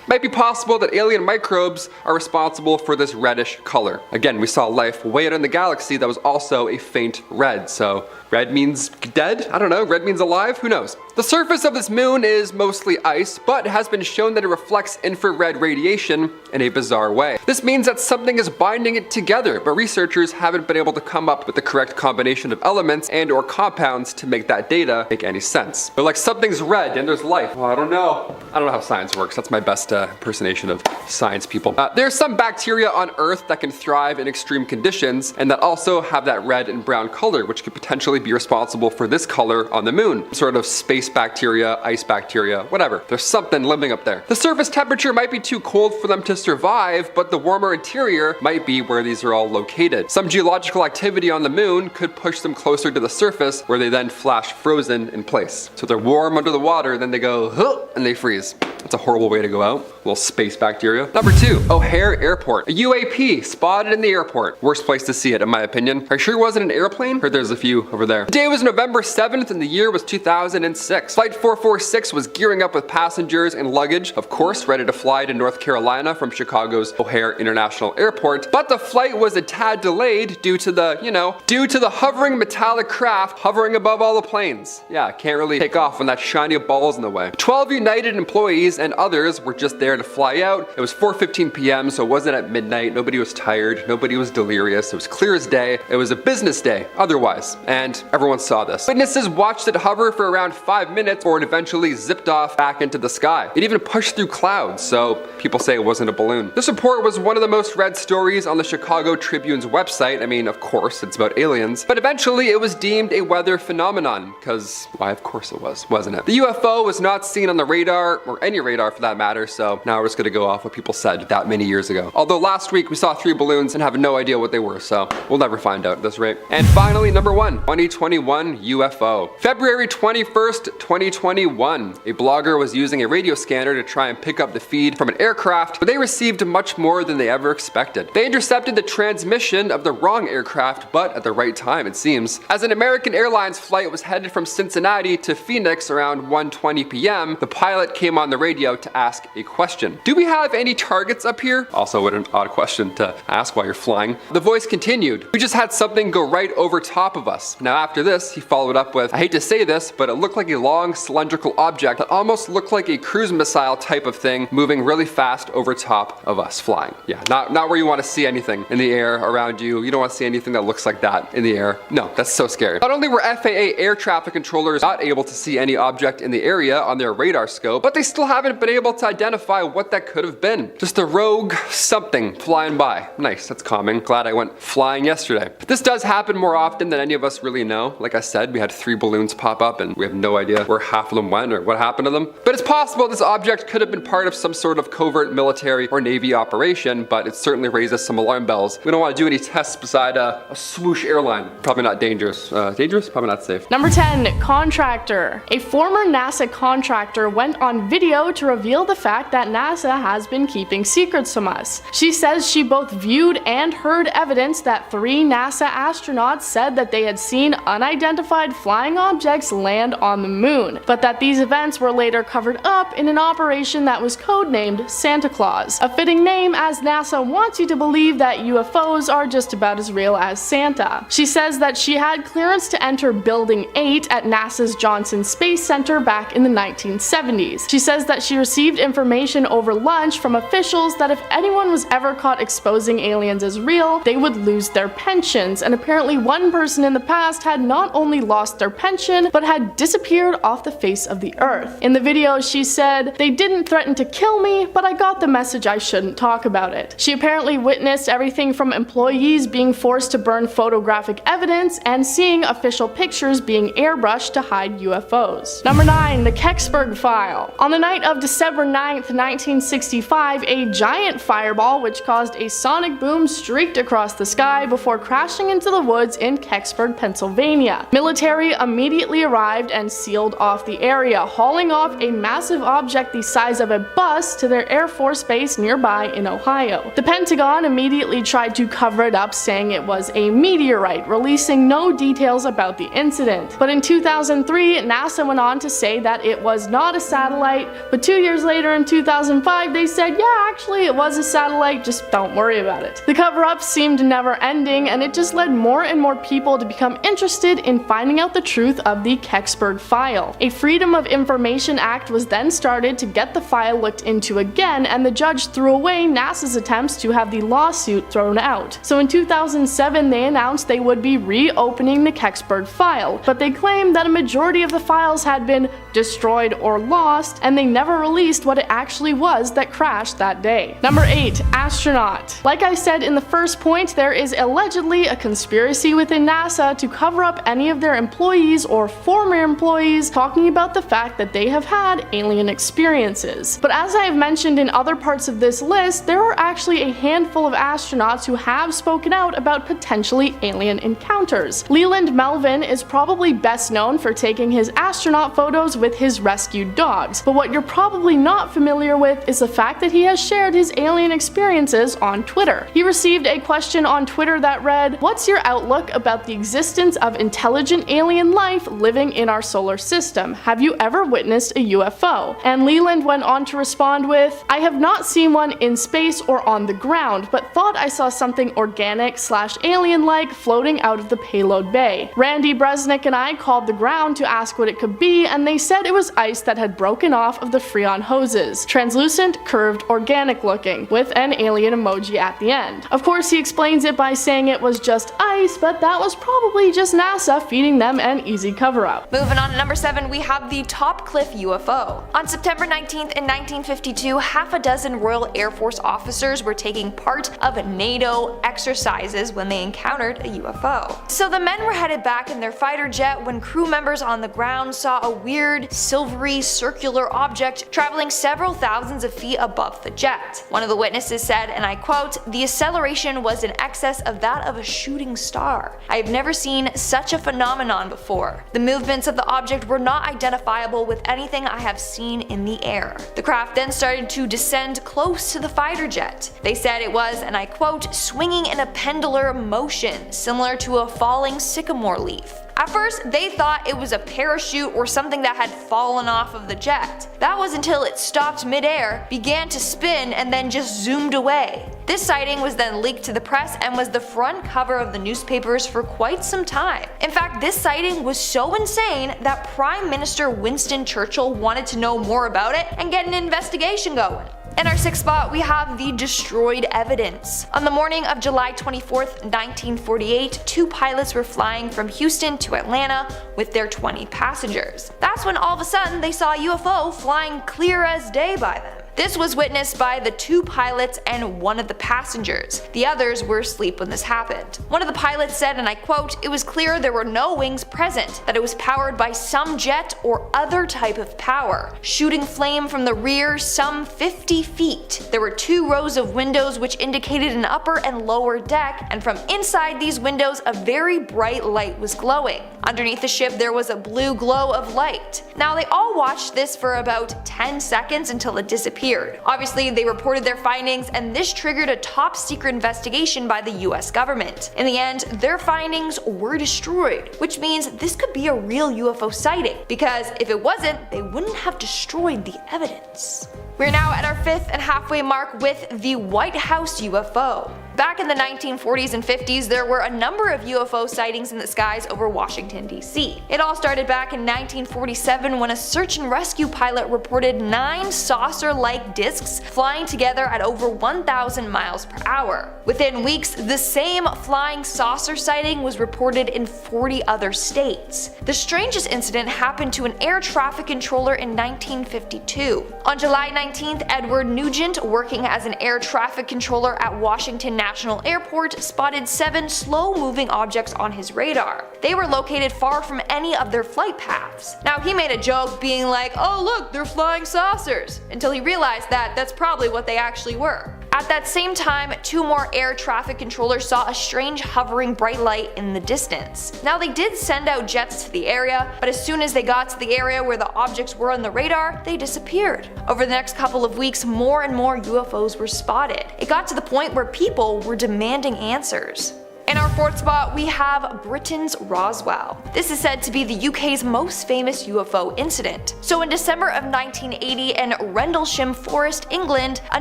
might be possible that alien microbes are responsible for this reddish color. Again, we saw life way out in the galaxy that was also a faint red, so red means dead? I don't know, red means alive? Who knows? The surface of this moon is mostly ice, but it has been shown that it reflects infrared radiation in a bizarre way. This means that something is binding it together, but researchers haven't been able to come up with the correct combination of elements and or compounds to make that data make any sense. They're like, something's red and there's life. Well, I don't know how science works. That's my best impersonation of science people. There's some bacteria on Earth that can thrive in extreme conditions and that also have that red and brown color, which could potentially be responsible for this color on the moon. Sort of space bacteria, ice bacteria, whatever. There's something living up there. The surface temperature might be too cold for them to survive, but the warmer interior might be where these are all located. Some geological activity on the moon could push them closer to the surface, where they then flash frozen in place. So they're warm under the water, then they go, huh, and they freeze. It's a horrible way to go out. A little space bacteria. Number 2, O'Hare Airport. A UAP spotted in the airport. Worst place to see it, in my opinion. Are you sure it wasn't an airplane? Heard there's a few over there. The day was November 7th and the year was 2006. Flight 446 was gearing up with passengers and luggage, of course, ready to fly to North Carolina from Chicago's O'Hare International Airport. But the flight was a tad delayed due to the hovering metallic craft hovering above all the planes. Yeah, can't really take off when that shiny ball's in the way. 12 United employees and others were just there to fly out. It was 4:15 p.m. so it wasn't at midnight. Nobody was tired. Nobody was delirious. It was clear as day. It was a business day otherwise, and everyone saw this. Witnesses watched it hover for around 5 minutes before it eventually zipped off back into the sky. It even pushed through clouds, so people say it wasn't a balloon. This report was one of the most read stories on the Chicago Tribune's website. I mean, of course, it's about aliens, but eventually it was deemed a weather phenomenon, because why, of course it was, wasn't it? The UFO was not seen on the radar, or any radar for that matter, so now we're just gonna go off what people said that many years ago. Although last week we saw 3 balloons and have no idea what they were, so we'll never find out at this rate. And finally, number 1, 2021 UFO. February 21st, 2021. A blogger was using a radio scanner to try and pick up the feed from an aircraft, but they received much more than they ever expected. They intercepted the transmission of the wrong aircraft, but at the right time, it seems. As an American Airlines flight was headed from Cincinnati to Phoenix around 1:20 p.m., the pilot came on the radio to ask a question. Do we have any targets up here? Also, what an odd question to ask while you're flying. The voice continued, we just had something go right over top of us. Now after this, he followed up with, I hate to say this, but it looked like a long cylindrical object that almost looked like a cruise missile type of thing moving really fast over top of us flying. Yeah, not where you want to see anything in the air around you. You don't want to see anything that looks like that in the air. No, that's so scary. Not only were FAA air traffic controllers not able to see any object in the area on their radar scope, but they still haven't been able to identify what that could have been. Just a rogue something flying by. Nice, that's calming. Glad I went flying yesterday. This does happen more often than any of us really know. Like I said, we had 3 balloons pop up and we have no idea where half of them went or what happened to them. But it's possible this object could have been part of some sort of covert military or Navy operation, but it certainly raises some alarm bells. We don't want to do any tests beside a swoosh airline. Probably not dangerous. Dangerous? Probably not safe. Number 10, contractor. A former NASA contractor went on video to reveal the fact that NASA has been keeping secrets from us. She says she both viewed and heard evidence that 3 NASA astronauts said that they had seen unidentified flying objects land on the moon, but that these events were later covered up in an operation that was codenamed Santa Claus, a fitting name as NASA wants you to believe that UFOs are just about as real as Santa. She says that she had clearance to enter Building 8 at NASA's Johnson Space Center back in the 1970s. She says that she received information over lunch from officials that if anyone was ever caught exposing aliens as real, they would lose their pensions, and apparently one person in the past had not only lost their pension, but had disappeared off the face of the earth. In the video, she said, they didn't threaten to kill me, but I got the message I shouldn't talk about it. She apparently witnessed everything from employees being forced to burn photographic evidence and seeing official pictures being airbrushed to hide UFOs. Number 9, the Kecksburg File. On the night of December 9th, 1965, a giant fireball which caused a sonic boom streaked across the sky before crashing into the woods in Kecksburg, Pennsylvania. Military immediately arrived and sealed off the area, hauling off a massive object the size of a bus to their Air Force base nearby in Ohio. The Pentagon immediately tried to cover it up, saying it was a meteorite, releasing no details about the incident. But in 2003, NASA went on to say that it was not a satellite, but 2 years later in 2005, they said, yeah, actually it was a satellite, just don't worry about it. The cover-up seemed never ending, and it just led more and more people to become interested in finding out the truth of the Kecksburg file. A Freedom of Information Act was then started to get the file looked into again, and the judge threw away NASA's attempts to have the lawsuit thrown out. So in 2007, they announced they would be reopening the Kecksburg file, but they claimed that a majority of the files had been destroyed or lost, and they never released what it actually actually was that crashed that day. Number 8. Astronaut. Like I said in the first point, there is allegedly a conspiracy within NASA to cover up any of their employees or former employees talking about the fact that they have had alien experiences. But as I have mentioned in other parts of this list, there are actually a handful of astronauts who have spoken out about potentially alien encounters. Leland Melvin is probably best known for taking his astronaut photos with his rescued dogs, but what you're probably not familiar with is the fact that he has shared his alien experiences on Twitter. He received a question on Twitter that read, "What's your outlook about the existence of intelligent alien life living in our solar system? Have you ever witnessed a UFO?" And Leland went on to respond with, "I have not seen one in space or on the ground, but thought I saw something organic/alien-like floating out of the payload bay. Randy Bresnik and I called the ground to ask what it could be, and they said it was ice that had broken off of the Freon hoses. Translucent, curved, organic looking, with an alien emoji at the end. Of course, he explains it by saying it was just ice, but that was probably just NASA feeding them an easy cover-up." Moving on to number 7, we have the Topcliffe UFO. On September 19th in 1952, half a dozen Royal Air Force officers were taking part of NATO exercises when they encountered a UFO. So the men were headed back in their fighter jet when crew members on the ground saw a weird, silvery, circular object traveling several thousands of feet above the jet. One of the witnesses said, and I quote, "The acceleration was in excess of that of a shooting star. I have never seen such a phenomenon before. The movements of the object were not identifiable with anything I have seen in the air." The craft then started to descend close to the fighter jet. They said it was, and I quote, "swinging in a pendular motion, similar to a falling sycamore leaf." At first, they thought it was a parachute or something that had fallen off of the jet. That was until it stopped midair, began to spin, and then just zoomed away. This sighting was then leaked to the press and was the front cover of the newspapers for quite some time. In fact, this sighting was so insane that Prime Minister Winston Churchill wanted to know more about it and get an investigation going. In our 6th spot, we have the destroyed evidence. On the morning of July 24th, 1948, 2 pilots were flying from Houston to Atlanta with their 20 passengers. That's when all of a sudden they saw a UFO flying clear as day by them. This was witnessed by the 2 pilots and one of the passengers. The others were asleep when this happened. One of the pilots said, and I quote, "It was clear there were no wings present, that it was powered by some jet or other type of power, shooting flame from the rear some 50 feet. There were 2 rows of windows which indicated an upper and lower deck, and from inside these windows a very bright light was glowing. Underneath the ship there was a blue glow of light." Now they all watched this for about 10 seconds until it disappeared. Obviously, they reported their findings, and this triggered a top secret investigation by the US government. In the end, their findings were destroyed, which means this could be a real UFO sighting, because if it wasn't, they wouldn't have destroyed the evidence. We're now at our 5th and halfway mark with the White House UFO. Back in the 1940s and 50s, there were a number of UFO sightings in the skies over Washington, D.C. It all started back in 1947 when a search and rescue pilot reported 9 saucer-like discs flying together at over 1,000 miles per hour. Within weeks, the same flying saucer sighting was reported in 40 other states. The strangest incident happened to an air traffic controller in 1952. On July 19th, Edward Nugent, working as an air traffic controller at Washington National Airport, spotted 7 slow-moving objects on his radar. They were located far from any of their flight paths. Now he made a joke being like, "Oh look, they're flying saucers," until he realized that that's probably what they actually were. At that same time, 2 more air traffic controllers saw a strange hovering bright light in the distance. Now they did send out jets to the area, but as soon as they got to the area where the objects were on the radar, they disappeared. Over the next couple of weeks, more and more UFOs were spotted. It got to the point where people were demanding answers. In our 4th spot, we have Britain's Roswell. This is said to be the UK's most famous UFO incident. So in December of 1980 in Rendlesham Forest, England, a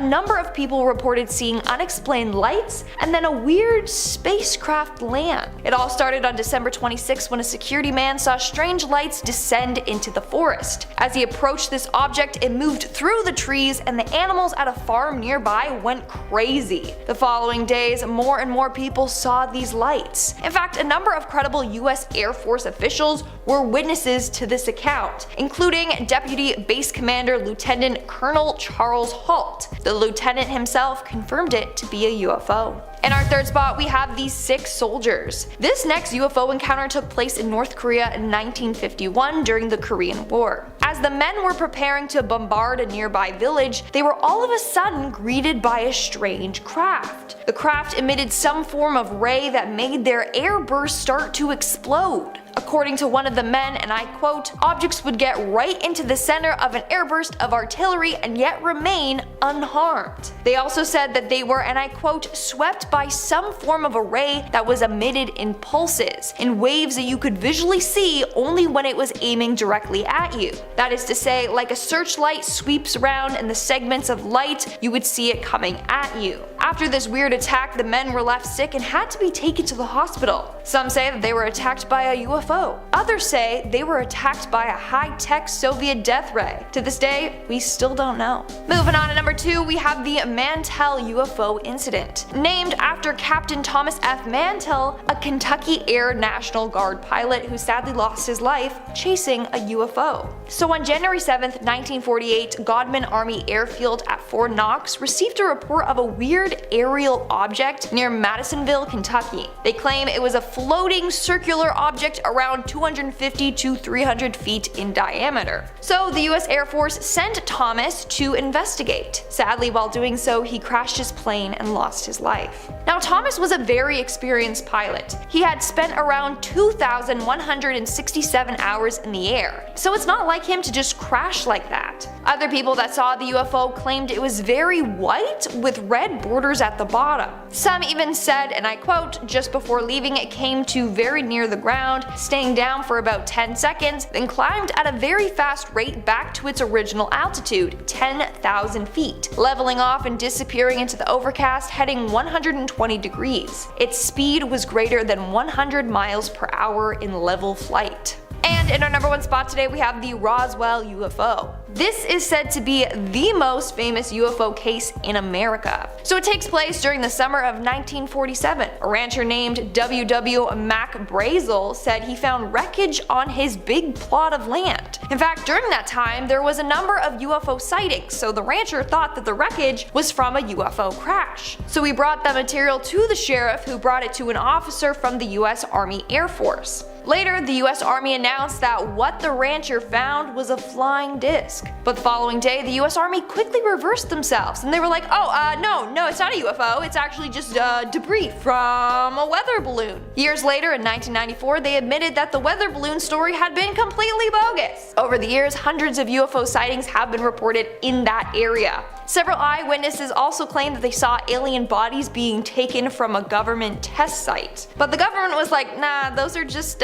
number of people reported seeing unexplained lights and then a weird spacecraft land. It all started on December 26 when a security man saw strange lights descend into the forest. As he approached this object, it moved through the trees and the animals at a farm nearby went crazy. The following days, more and more people saw the these lights. In fact, a number of credible US Air Force officials were witnesses to this account, including Deputy Base Commander Lieutenant Colonel Charles Halt. The lieutenant himself confirmed it to be a UFO. In our third spot, we have the 6 soldiers. This next UFO encounter took place in North Korea in 1951 during the Korean War. As the men were preparing to bombard a nearby village, they were all of a sudden greeted by a strange craft. The craft emitted some form of ray that made their airburst start to explode. According to one of the men, and I quote, "Objects would get right into the center of an airburst of artillery and yet remain unharmed." They also said that they were, and I quote, "swept by some form of a ray that was emitted in pulses, in waves that you could visually see only when it was aiming directly at you. That is to say, like a searchlight sweeps around and the segments of light, you would see it coming at you." After this weird attack, the men were left sick and had to be taken to the hospital. Some say that they were attacked by a UFO. Others say they were attacked by a high-tech Soviet death ray. To this day, we still don't know. Moving on to number 2, we have the Mantell UFO incident. Named after Captain Thomas F. Mantell, a Kentucky Air National Guard pilot who sadly lost his life chasing a UFO. So on January 7th, 1948, Godman Army Airfield at Fort Knox received a report of a weird aerial object near Madisonville, Kentucky. They claim it was a floating circular object around 250 to 300 feet in diameter. So the US Air Force sent Thomas to investigate. Sadly, while doing so, he crashed his plane and lost his life. Now, Thomas was a very experienced pilot. He had spent around 2,167 hours in the air, so it's not like him to just crash like that. Other people that saw the UFO claimed it was very white with red borders at the bottom. Some even said, and I quote, "Just before leaving it came to very near the ground, staying down for about 10 seconds, then climbed at a very fast rate back to its original altitude, 10,000 feet, leveling off and disappearing into the overcast, heading 120 degrees. Its speed was greater than 100 miles per hour in level flight." And in our number 1 spot today, we have the Roswell UFO. This is said to be the most famous UFO case in America. So it takes place during the summer of 1947. A rancher named W.W. Mac Brazel said he found wreckage on his big plot of land. In fact, during that time, there was a number of UFO sightings, so the rancher thought that the wreckage was from a UFO crash. So he brought that material to the sheriff, who brought it to an officer from the US Army Air Force. Later, the US Army announced that what the rancher found was a flying disc. But the following day, the US Army quickly reversed themselves, and they were like, no, it's not a UFO, it's actually just debris from a weather balloon. Years later, in 1994, they admitted that the weather balloon story had been completely bogus. Over the years, hundreds of UFO sightings have been reported in that area. Several eyewitnesses also claimed that they saw alien bodies being taken from a government test site. But the government was like, nah, those are just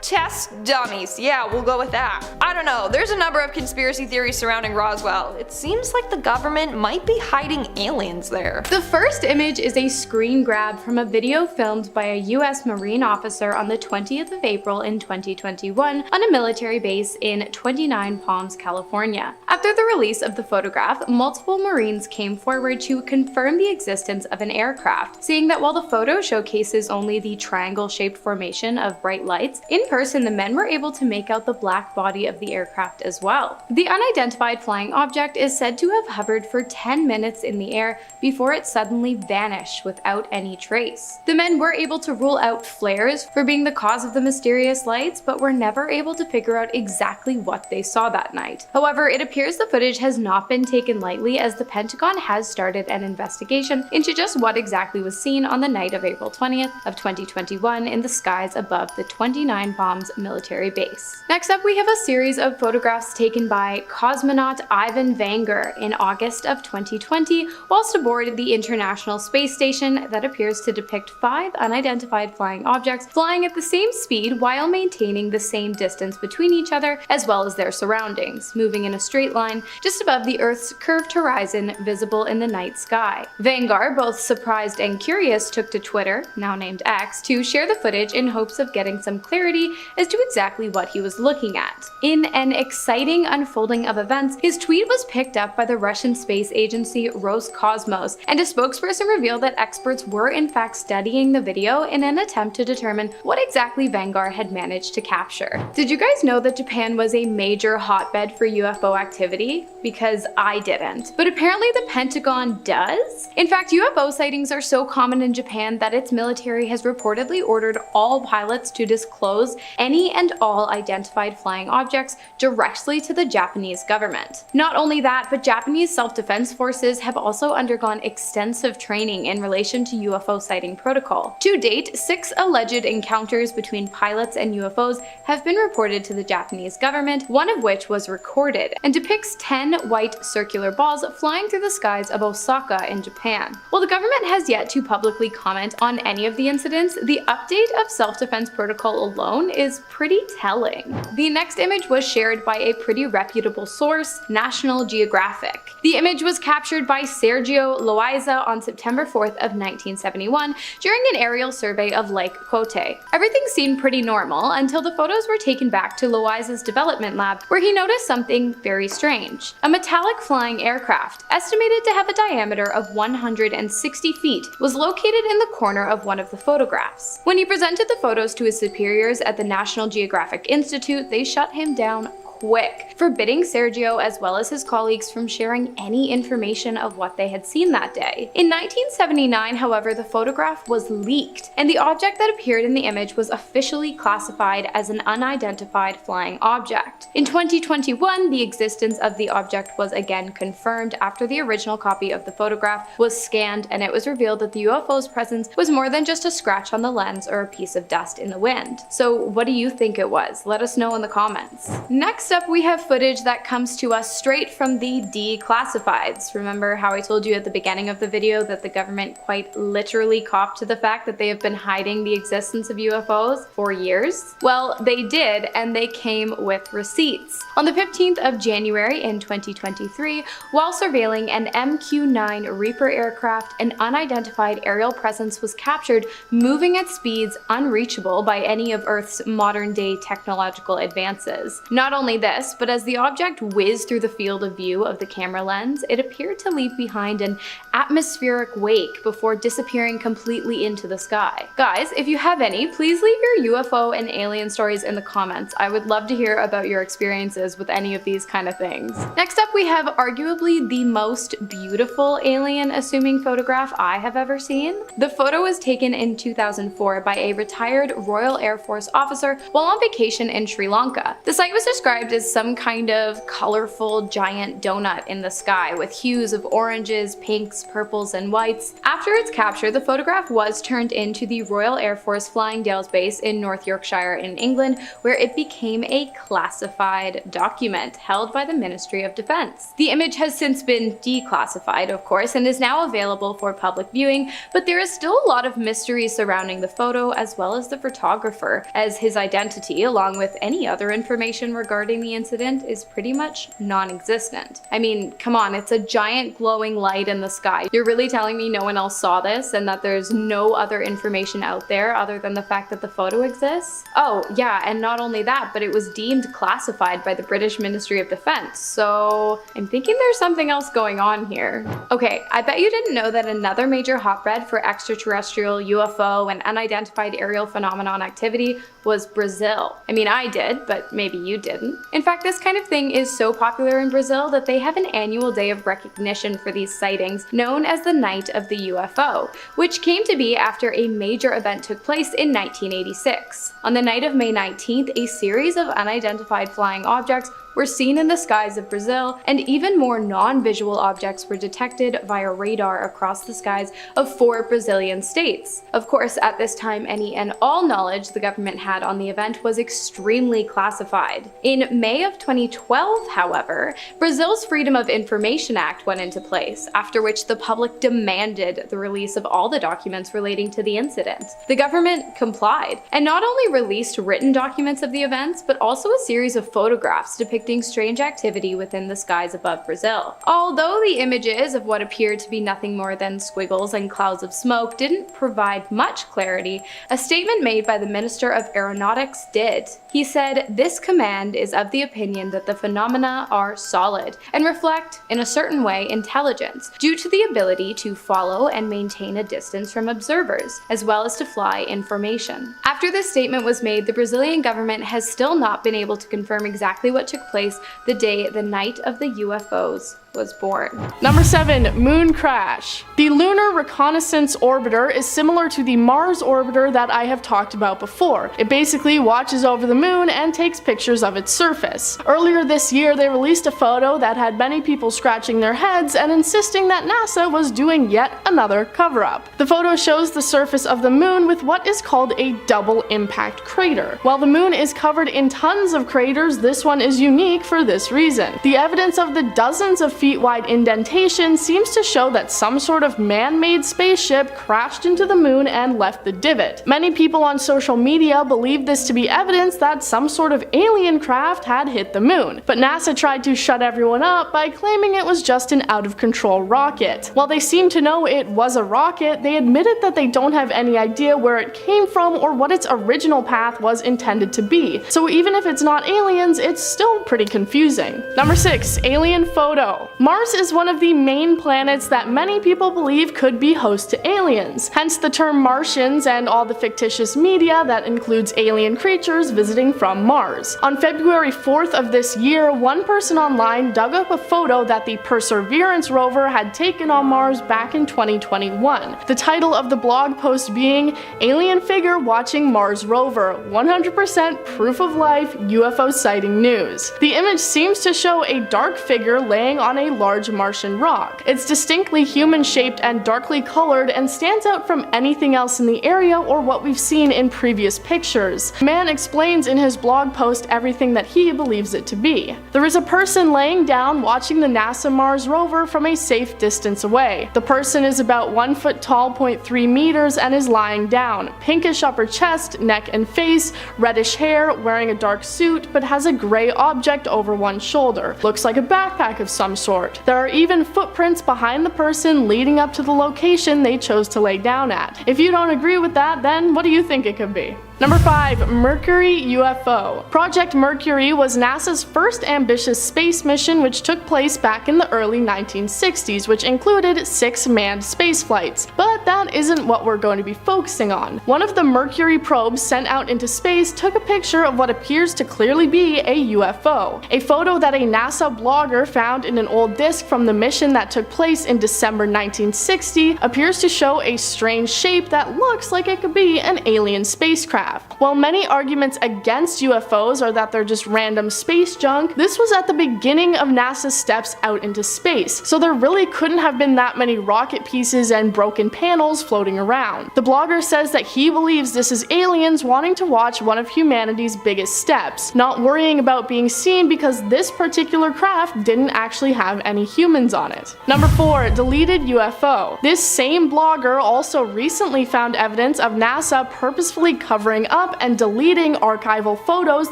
test dummies. Yeah, we'll go with that. I don't know, there's a number of conspiracy theories surrounding Roswell. It seems like the government might be hiding aliens there. The first image is a screen grab from a video filmed by a US Marine officer on the 20th of April in 2021 on a military base in 29 Palms, California. After the release of the photograph, multiple Marines came forward to confirm the existence of an aircraft, saying that while the photo showcases only the triangle-shaped formation of bright lights, in person the men were able to make out the black body of the aircraft as well. The unidentified flying object is said to have hovered for 10 minutes in the air before it suddenly vanished without any trace. The men were able to rule out flares for being the cause of the mysterious lights, but were never able to figure out exactly what they saw that night. However, it appears the footage has not been taken lightly, as the Pentagon has started an investigation into just what exactly was seen on the night of April 20th of 2021 in the skies above the 29 Palms military base. Next up, we have a series of photographs taken by cosmonaut Ivan Vanger in August of 2020 whilst aboard the International Space Station that appears to depict 5 unidentified flying objects flying at the same speed while maintaining the same distance between each other as well as their surroundings, moving in a straight line just above the Earth's curved horizon horizon visible in the night sky. Vanguard, both surprised and curious, took to Twitter, now named X, to share the footage in hopes of getting some clarity as to exactly what he was looking at. In an exciting unfolding of events, his tweet was picked up by the Russian space agency Roscosmos, and a spokesperson revealed that experts were in fact studying the video in an attempt to determine what exactly Vanguard had managed to capture. Did you guys know that Japan was a major hotbed for UFO activity? Because I didn't. But apparently the Pentagon does? In fact, UFO sightings are so common in Japan that its military has reportedly ordered all pilots to disclose any and all identified flying objects directly to the Japanese government. Not only that, but Japanese self-defense forces have also undergone extensive training in relation to UFO sighting protocol. To date, 6 alleged encounters between pilots and UFOs have been reported to the Japanese government, one of which was recorded, and depicts 10 white circular balls flying through the skies of Osaka in Japan. While the government has yet to publicly comment on any of the incidents, the update of self-defense protocol alone is pretty telling. The next image was shared by a pretty reputable source, National Geographic. The image was captured by Sergio Loaiza on September 4th of 1971 during an aerial survey of Lake Kote. Everything seemed pretty normal until the photos were taken back to Loaiza's development lab, where he noticed something very strange. A metallic flying aircraft, estimated to have a diameter of 160 feet, was located in the corner of one of the photographs. When he presented the photos to his superiors at the National Geographic Institute, they shut him down quick, forbidding Sergio as well as his colleagues from sharing any information of what they had seen that day. In 1979, however, the photograph was leaked, and the object that appeared in the image was officially classified as an unidentified flying object. In 2021, the existence of the object was again confirmed after the original copy of the photograph was scanned, and it was revealed that the UFO's presence was more than just a scratch on the lens or a piece of dust in the wind. So what do you think it was? Let us know in the comments. Next up, we have footage that comes to us straight from the declassifieds. Remember how I told you at the beginning of the video that the government quite literally copped to the fact that they have been hiding the existence of UFOs for years? Well, they did, and they came with receipts. On the 15th of January in 2023, while surveilling an MQ-9 Reaper aircraft, an unidentified aerial presence was captured moving at speeds unreachable by any of Earth's modern-day technological advances. Not only this, but as the object whizzed through the field of view of the camera lens, it appeared to leave behind an atmospheric wake before disappearing completely into the sky. Guys, if you have any, please leave your UFO and alien stories in the comments. I would love to hear about your experiences with any of these kind of things. Next up, we have arguably the most beautiful alien-assuming photograph I have ever seen. The photo was taken in 2004 by a retired Royal Air Force officer while on vacation in Sri Lanka. The site was described as some kind of colorful giant donut in the sky with hues of oranges, pinks, purples, and whites. After its capture, the photograph was turned into the Royal Air Force Flying Dales Base in North Yorkshire in England, where it became a classified document held by the Ministry of Defense. The image has since been declassified, of course, and is now available for public viewing, but there is still a lot of mystery surrounding the photo as well as the photographer, as his identity, along with any other information regarding the incident, is pretty much non-existent. I mean, come on, it's a giant glowing light in the sky. You're really telling me no one else saw this and that there's no other information out there other than the fact that the photo exists? Oh, yeah, and not only that, but it was deemed classified by the British Ministry of Defense, so I'm thinking there's something else going on here. Okay, I bet you didn't know that another major hotbed for extraterrestrial, UFO, and unidentified aerial phenomenon activity was Brazil. I mean, I did, but maybe you didn't. In fact, this kind of thing is so popular in Brazil that they have an annual day of recognition for these sightings known as the Night of the UFO, which came to be after a major event took place in 1986. On the night of May 19th, a series of unidentified flying objects were seen in the skies of Brazil, and even more non-visual objects were detected via radar across the skies of 4 Brazilian states. Of course, at this time, any and all knowledge the government had on the event was extremely classified. In May of 2012, however, Brazil's Freedom of Information Act went into place, after which the public demanded the release of all the documents relating to the incident. The government complied, and not only released written documents of the events, but also a series of photographs depicting predicting strange activity within the skies above Brazil. Although the images of what appeared to be nothing more than squiggles and clouds of smoke didn't provide much clarity, a statement made by the Minister of Aeronautics did. He said, "This command is of the opinion that the phenomena are solid and reflect, in a certain way, intelligence, due to the ability to follow and maintain a distance from observers, as well as to fly information." After this statement was made, the Brazilian government has still not been able to confirm exactly what took place the day the night of the UFOs was born. Number 7. Moon crash. The Lunar Reconnaissance Orbiter is similar to the Mars Orbiter that I have talked about before. It basically watches over the moon and takes pictures of its surface. Earlier this year, they released a photo that had many people scratching their heads and insisting that NASA was doing yet another cover-up. The photo shows the surface of the moon with what is called a double impact crater. While the moon is covered in tons of craters, this one is unique for this reason. The evidence of the dozens of feet-wide indentation seems to show that some sort of man-made spaceship crashed into the moon and left the divot. Many people on social media believe this to be evidence that some sort of alien craft had hit the moon, but NASA tried to shut everyone up by claiming it was just an out-of-control rocket. While they seem to know it was a rocket, they admitted that they don't have any idea where it came from or what its original path was intended to be. So even if it's not aliens, it's still pretty confusing. Number 6. Alien photo. Mars is one of the main planets that many people believe could be host to aliens, hence the term Martians and all the fictitious media that includes alien creatures visiting from Mars. On February 4th of this year, one person online dug up a photo that the Perseverance rover had taken on Mars back in 2021. The title of the blog post being, "Alien Figure Watching Mars Rover, 100% Proof of Life UFO Sighting News." The image seems to show a dark figure laying on a large Martian rock. It's distinctly human-shaped and darkly colored and stands out from anything else in the area or what we've seen in previous pictures. The man explains in his blog post everything that he believes it to be. There is a person laying down watching the NASA Mars rover from a safe distance away. The person is about 1 foot tall, 0.3 meters, and is lying down. Pinkish upper chest, neck and face, reddish hair, wearing a dark suit, but has a gray object over one shoulder. Looks like a backpack of some sort. There are even footprints behind the person leading up to the location they chose to lay down at. If you don't agree with that, then what do you think it could be? Number 5. Mercury UFO. Project Mercury was NASA's first ambitious space mission, which took place back in the early 1960s, which included 6 manned space flights. But that isn't what we're going to be focusing on. One of the Mercury probes sent out into space took a picture of what appears to clearly be a UFO. A photo that a NASA blogger found in an old disk from the mission that took place in December 1960 appears to show a strange shape that looks like it could be an alien spacecraft. While many arguments against UFOs are that they're just random space junk, this was at the beginning of NASA's steps out into space, so there really couldn't have been that many rocket pieces and broken panels floating around. The blogger says that he believes this is aliens wanting to watch one of humanity's biggest steps, not worrying about being seen because this particular craft didn't actually have any humans on it. Number 4. Deleted UFO. This same blogger also recently found evidence of NASA purposefully covering up and deleting archival photos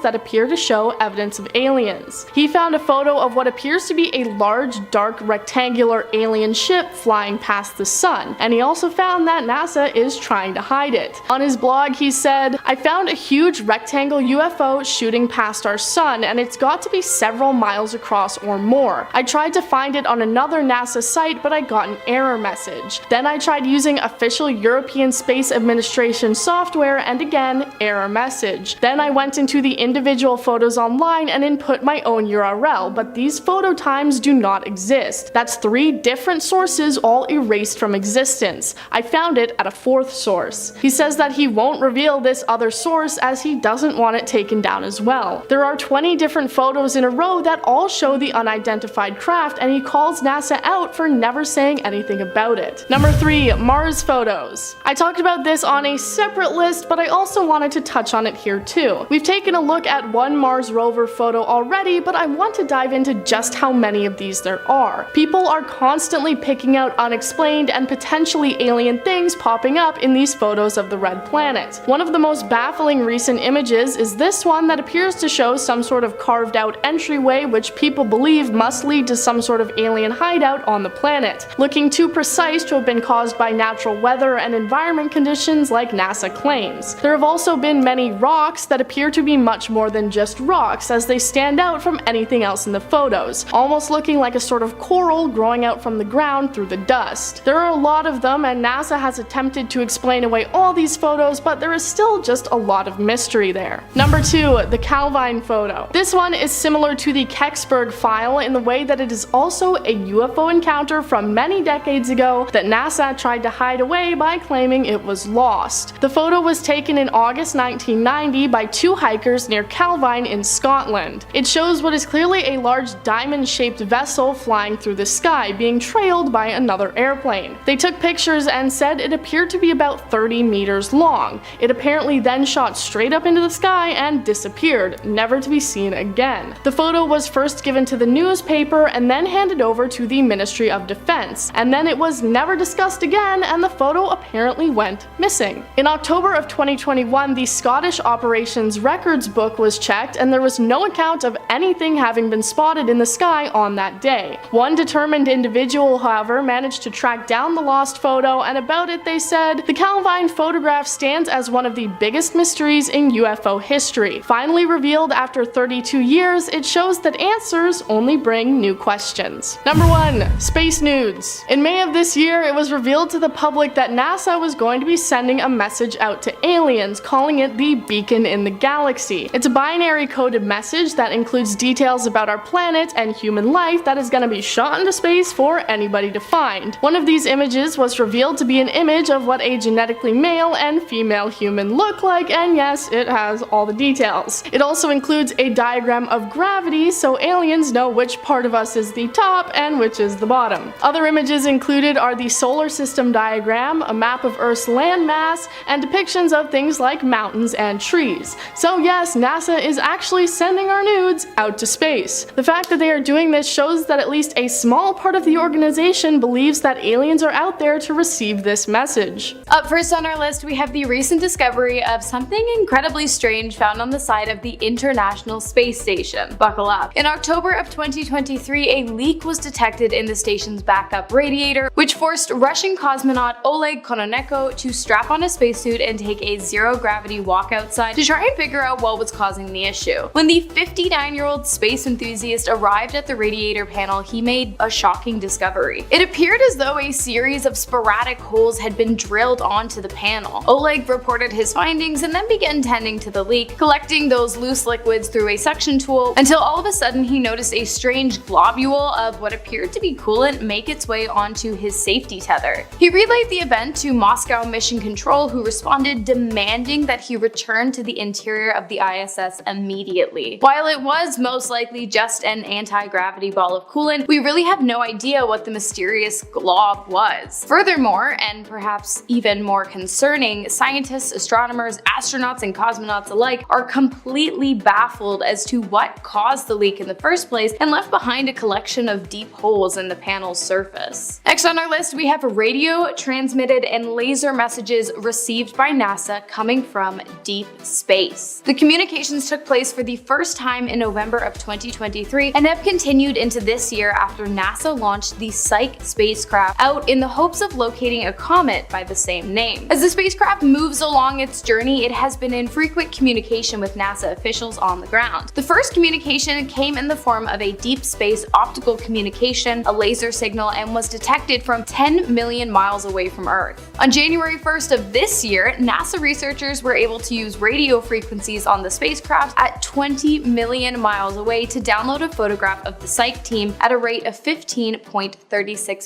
that appear to show evidence of aliens. He found a photo of what appears to be a large, dark, rectangular alien ship flying past the sun, and he also found that NASA is trying to hide it. On his blog, he said, "I found a huge rectangle UFO shooting past our sun, and it's got to be several miles across or more. I tried to find it on another NASA site, but I got an error message. Then I tried using official European Space Administration software, and again, error message. Then I went into the individual photos online and input my own URL, but these photo times do not exist. That's 3 different sources all erased from existence. I found it at a 4th source." He says that he won't reveal this other source as he doesn't want it taken down as well. There are 20 different photos in a row that all show the unidentified craft, and he calls NASA out for never saying anything about it. Number 3. Mars photos. I talked about this on a separate list, but I also also wanted to touch on it here too. We've taken a look at one Mars rover photo already, but I want to dive into just how many of these there are. People are constantly picking out unexplained and potentially alien things popping up in these photos of the red planet. One of the most baffling recent images is this one that appears to show some sort of carved out entryway which people believe must lead to some sort of alien hideout on the planet, looking too precise to have been caused by natural weather and environment conditions like NASA claims. There have also been many rocks that appear to be much more than just rocks, as they stand out from anything else in the photos, almost looking like a sort of coral growing out from the ground through the dust. There are a lot of them, and NASA has attempted to explain away all these photos, but there is still just a lot of mystery there. Number 2, the Calvine photo. This one is similar to the Kecksburg file in the way that it is also a UFO encounter from many decades ago that NASA tried to hide away by claiming it was lost. The photo was taken in August 1990 by 2 hikers near Calvine in Scotland. It shows what is clearly a large diamond-shaped vessel flying through the sky, being trailed by another airplane. They took pictures and said it appeared to be about 30 meters long. It apparently then shot straight up into the sky and disappeared, never to be seen again. The photo was first given to the newspaper and then handed over to the Ministry of Defense, and then it was never discussed again, and the photo apparently went missing. In October of 2021, the Scottish Operations Records book was checked, and there was no account of anything having been spotted in the sky on that day. One determined individual, however, managed to track down the lost photo, and about it they said, "The Calvine photograph stands as one of the biggest mysteries in UFO history. Finally revealed after 32 years, it shows that answers only bring new questions." Number 1. Space nudes. In May of this year, it was revealed to the public that NASA was going to be sending a message out to aliens, calling it the Beacon in the Galaxy. It's a binary coded message that includes details about our planet and human life that is going to be shot into space for anybody to find. One of these images was revealed to be an image of what a genetically male and female human look like, and yes, it has all the details. It also includes a diagram of gravity so aliens know which part of us is the top and which is the bottom. Other images included are the solar system diagram, a map of Earth's landmass, and depictions of things like mountains and trees. So yes, NASA is actually sending our nudes out to space. The fact that they are doing this shows that at least a small part of the organization believes that aliens are out there to receive this message. Up first on our list, we have the recent discovery of something incredibly strange found on the side of the International Space Station. Buckle up. In October of 2023, a leak was detected in the station's backup radiator, which forced Russian cosmonaut Oleg Kononenko to strap on a spacesuit and take a zero-gravity walk outside to try and figure out what was causing the issue. When the 59-year-old space enthusiast arrived at the radiator panel, he made a shocking discovery. It appeared as though a series of sporadic holes had been drilled onto the panel. Oleg reported his findings and then began tending to the leak, collecting those loose liquids through a suction tool, until all of a sudden he noticed a strange globule of what appeared to be coolant make its way onto his safety tether. He relayed the event to Moscow Mission Control, who responded demanding that he return to the interior of the ISS immediately. While it was most likely just an anti-gravity ball of coolant, we really have no idea what the mysterious glob was. Furthermore, and perhaps even more concerning, scientists, astronomers, astronauts, and cosmonauts alike are completely baffled as to what caused the leak in the first place and left behind a collection of deep holes in the panel's surface. Next on our list, we have radio transmitted and laser messages received by NASA coming from deep space. The communications took place for the first time in November of 2023 and have continued into this year after NASA launched the Psyche spacecraft out in the hopes of locating a comet by the same name. As the spacecraft moves along its journey, it has been in frequent communication with NASA officials on the ground. The first communication came in the form of a deep space optical communication, a laser signal, and was detected from 10 million miles away from Earth. On January 1st of this year, NASA researchers were able to use radio frequencies on the spacecraft at 20 million miles away to download a photograph of the Psyche team at a rate of 15.36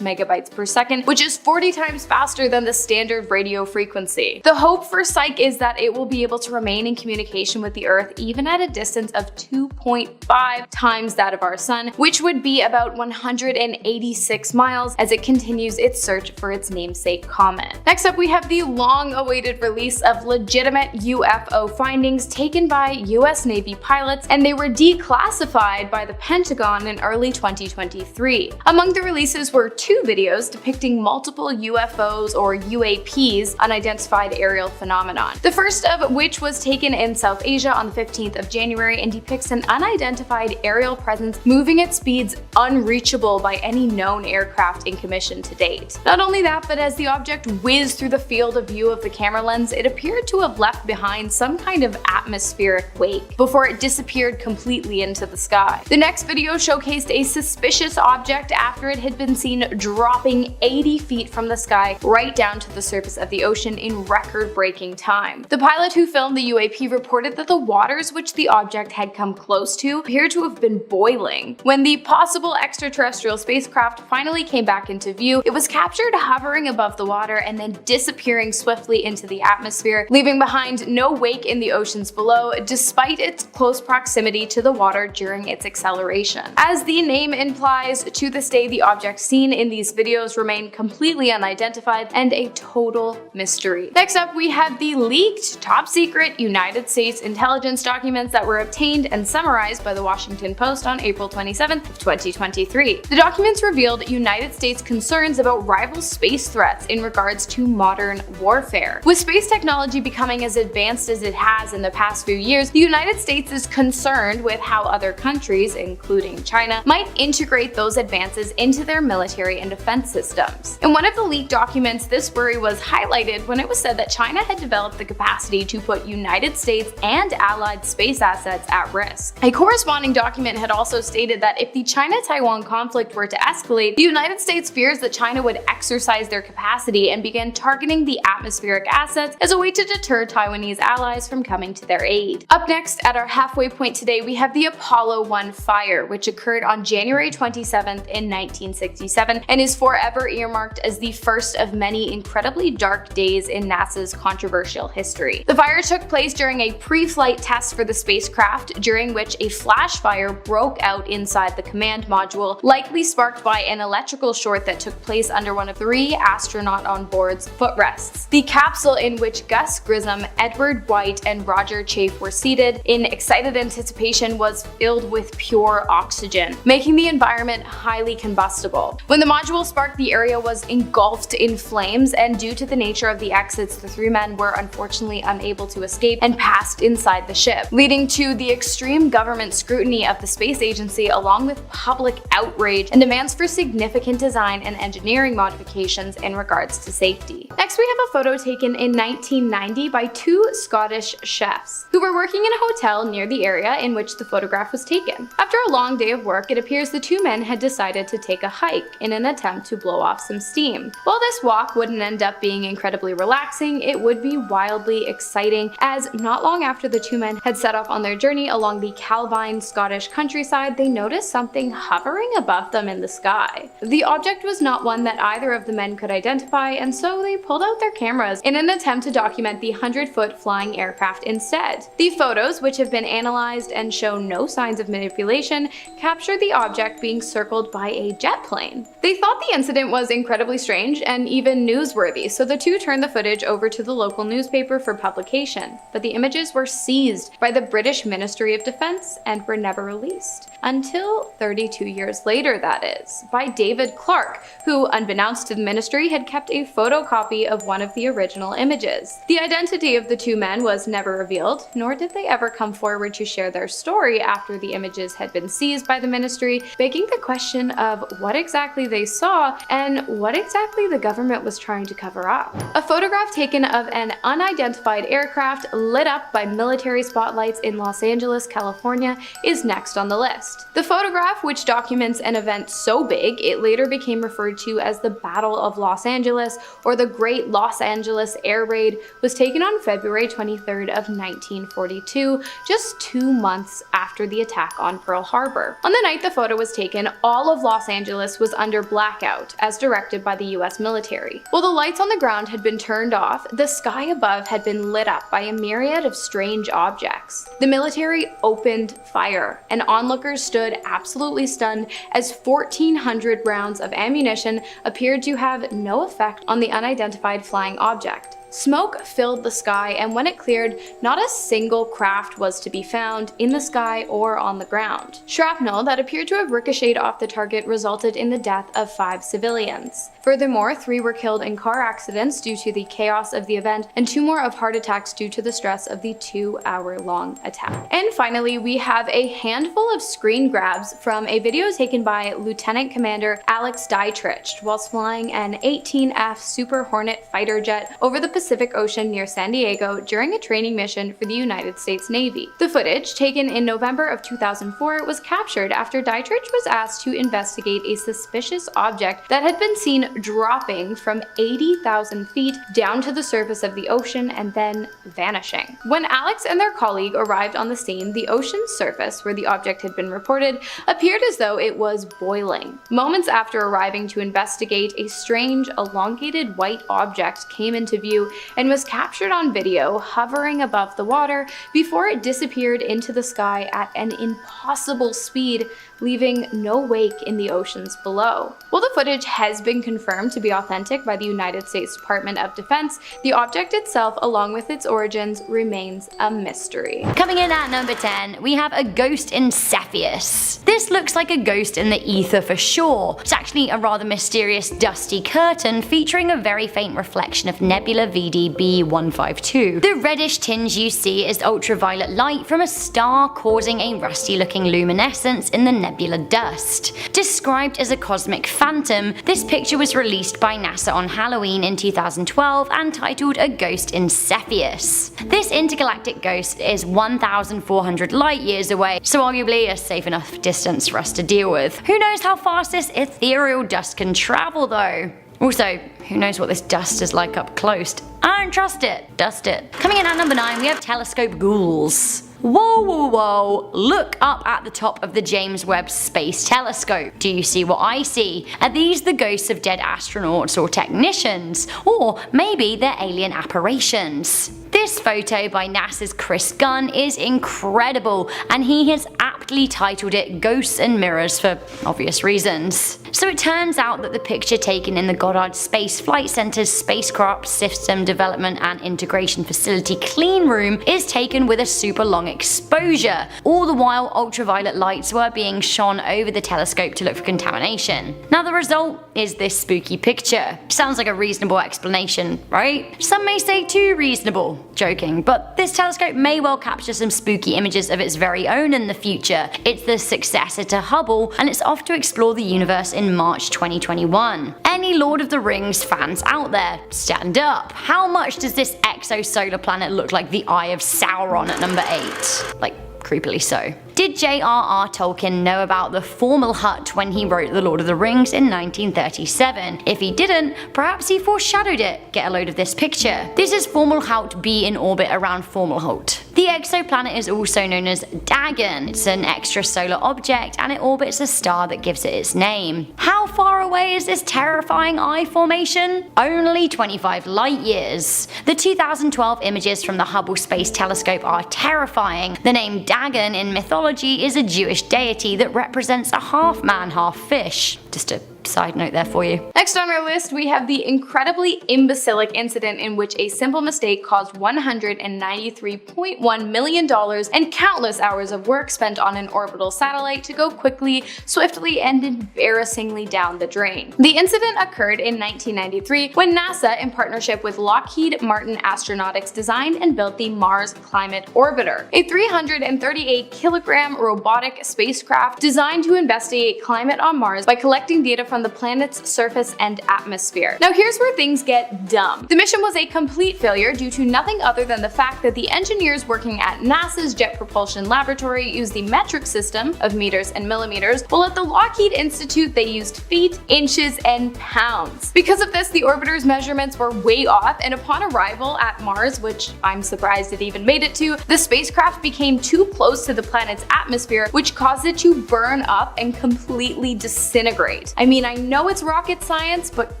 megabytes per second, which is 40 times faster than the standard radio frequency. The hope for Psyche is that it will be able to remain in communication with the Earth even at a distance of 2.5 times that of our Sun, which would be about 186 miles as it continues its search for its namesake comet. Next up, we have the long-awaited release of legitimate UFO findings taken by US Navy pilots, and they were declassified by the Pentagon in early 2023. Among the releases were 2 videos depicting multiple UFOs or UAPs, unidentified aerial phenomenon. The first of which was taken in South Asia on the 15th of January and depicts an unidentified aerial presence moving at speeds unreachable by any known aircraft in commission to date. Not only that, but as the object whizzed through the field of view of the camera lens, it appeared to have left behind some kind of atmospheric wake before it disappeared completely into the sky. The next video showcased a suspicious object after it had been seen dropping 80 feet from the sky right down to the surface of the ocean in record-breaking time. The pilot who filmed the UAP reported that the waters which the object had come close to appeared to have been boiling. When the possible extraterrestrial spacecraft finally came back into view, it was captured hovering above the water and then disappearing swiftly into the atmosphere, leaving behind no wake in the oceans below, despite its close proximity to the water during its acceleration. As the name implies, to this day the objects seen in these videos remain completely unidentified and a total mystery. Next up, we have the leaked, top-secret United States intelligence documents that were obtained and summarized by the Washington Post on April 27th, 2023. The documents revealed United States concerns about rival space threats in regards to modern warfare. With space technology becoming as advanced as it has in the past few years, the United States is concerned with how other countries, including China, might integrate those advances into their military and defense systems. In one of the leaked documents, this worry was highlighted when it was said that China had developed the capacity to put United States and allied space assets at risk. A corresponding document had also stated that if the China-Taiwan conflict were to escalate, the United States fears that China would exercise their capacity and begin targeting the atmospheric assets as a way to deter Taiwanese allies from coming to their aid. Up next, at our halfway point today, we have the Apollo 1 fire, which occurred on January 27th in 1967 and is forever earmarked as the first of many incredibly dark days in NASA's controversial history. The fire took place during a pre-flight test for the spacecraft, during which a flash fire broke out inside the command module, likely sparked by an electrical short that took place under one of 3 astronaut on board's footrests. The capsule in which Gus Grissom, Edward White, and Roger Chafe were seated in excited anticipation was filled with pure oxygen, making the environment highly combustible. When the module sparked, the area was engulfed in flames, and due to the nature of the exits, the 3 men were unfortunately unable to escape and passed inside the ship, leading to the extreme government scrutiny of the space agency along with public outrage and demands for significant design and engineering modifications in regards to safety. Next, we have a photo taken in 1990 by 2 Scottish chefs who were working in a hotel near the area in which the photograph was taken. After a long day of work, it appears the 2 men had decided to take a hike in an attempt to blow off some steam. While this walk wouldn't end up being incredibly relaxing, it would be wildly exciting, as not long after the 2 men had set off on their journey along the Calvine Scottish countryside, they noticed something hovering above them in the sky. The object was not one that either of the men could identify, and so they pulled out their cameras in an attempt to document the 100-foot flying aircraft instead. The photos, which have been analyzed and show no signs of manipulation, capture the object being circled by a jet plane. They thought the incident was incredibly strange and even newsworthy, so the 2 turned the footage over to the local newspaper for publication, but the images were seized by the British Ministry of Defense and were never released. Until 32 years later, that is, by David Clark, who, unbeknownst to the ministry, had kept a photocopy of one of the original images. The identity of the 2 men was never revealed, nor did they ever come forward to share their story after the images had been seized by the ministry, begging the question of what exactly they saw and what exactly the government was trying to cover up. A photograph taken of an unidentified aircraft lit up by military spotlights in Los Angeles, California, is next on the list. The photograph, which documents an event so big it later became referred to as the Battle of Los Angeles or the Great Los Angeles Air Raid, was taken on February 23rd of 1942, just 2 months after the attack on Pearl Harbor. On the night the photo was taken, all of Los Angeles was under blackout, as directed by the US military. While the lights on the ground had been turned off, the sky above had been lit up by a myriad of strange objects. The military opened fire, and onlookers stood absolutely stunned as 1,400 rounds of ammunition appeared to have no effect on the unidentified flying object. Smoke filled the sky, and when it cleared, not a single craft was to be found in the sky or on the ground. Shrapnel that appeared to have ricocheted off the target resulted in the death of 5 civilians. Furthermore, 3 were killed in car accidents due to the chaos of the event, and 2 more of heart attacks due to the stress of the 2-hour-long attack. And finally, we have a handful of screen grabs from a video taken by Lieutenant Commander Alex Dietrich whilst flying an 18F Super Hornet fighter jet over the Pacific Ocean near San Diego during a training mission for the United States Navy. The footage, taken in November of 2004, was captured after Dietrich was asked to investigate a suspicious object that had been seen dropping from 80,000 feet down to the surface of the ocean and then vanishing. When Alex and their colleague arrived on the scene, the ocean's surface, where the object had been reported, appeared as though it was boiling. Moments after arriving to investigate, a strange, elongated white object came into view and was captured on video hovering above the water before it disappeared into the sky at an impossible speed, leaving no wake in the oceans below. While the footage has been confirmed to be authentic by the United States Department of Defense, the object itself, along with its origins, remains a mystery. Coming in at number 10, we have a ghost in Cepheus. This looks like a ghost in the ether for sure. It's actually a rather mysterious dusty curtain featuring a very faint reflection of nebula VDB152. The reddish tinge you see is ultraviolet light from a star causing a rusty looking luminescence in the nebula dust. Described as a cosmic phantom, this picture was released by NASA on Halloween in 2012 and titled A Ghost in Cepheus. This intergalactic ghost is 1,400 light years away, so arguably a safe enough distance for us to deal with. Who knows how fast this ethereal dust can travel though? Also, who knows what this dust is like up close? I don't trust it. Dust it. Coming in at number 9, we have telescope ghouls. Whoa, whoa, whoa, look up at the top of the James Webb Space Telescope. Do you see what I see? Are these the ghosts of dead astronauts or technicians? Or maybe they're alien apparitions? This photo by NASA's Chris Gunn is incredible, and he has aptly titled it Ghosts and Mirrors for obvious reasons. So it turns out that the picture taken in the Goddard Space Flight Center's Spacecraft System Development and Integration Facility clean room is taken with a super long exposure. All the while, ultraviolet lights were being shone over the telescope to look for contamination. Now the result is this spooky picture. Sounds like a reasonable explanation, right? Some may say too reasonable. Joking, but this telescope may well capture some spooky images of its very own in the future. It's the successor to Hubble, and it's off to explore the universe in March 2021. Any Lord of the Rings fans out there, stand up. How much does this exosolar planet look like the Eye of Sauron at number 8? Like, creepily so. Did J.R.R. Tolkien know about the formal hut when he wrote The Lord of the Rings in 1937? If he didn't, perhaps he foreshadowed it. Get a load of this picture. This is Fomalhaut B in orbit around Fomalhaut. The exoplanet is also known as Dagon. It's an extrasolar object and it orbits a star that gives it its name. How far away is this terrifying eye formation? Only 25 light years. The 2012 images from the Hubble Space Telescope are terrifying. The name Dagon in mythology is a Jewish deity that represents a half man, half fish. Just a side note there for you. Next on our list, we have the incredibly imbecilic incident in which a simple mistake caused $193.1 million and countless hours of work spent on an orbital satellite to go quickly, swiftly, and embarrassingly down the drain. The incident occurred in 1993 when NASA, in partnership with Lockheed Martin Astronautics, designed and built the Mars Climate Orbiter, a 338-kilogram robotic spacecraft designed to investigate climate on Mars by collecting data from the planet's surface and atmosphere. Now here's where things get dumb. The mission was a complete failure due to nothing other than the fact that the engineers working at NASA's Jet Propulsion Laboratory used the metric system of meters and millimeters, while at the Lockheed Institute they used feet, inches, and pounds. Because of this, the orbiter's measurements were way off, and upon arrival at Mars, which I'm surprised it even made it to, the spacecraft became too close to the planet's atmosphere, which caused it to burn up and completely disintegrate. I mean, I know it's rocket science, but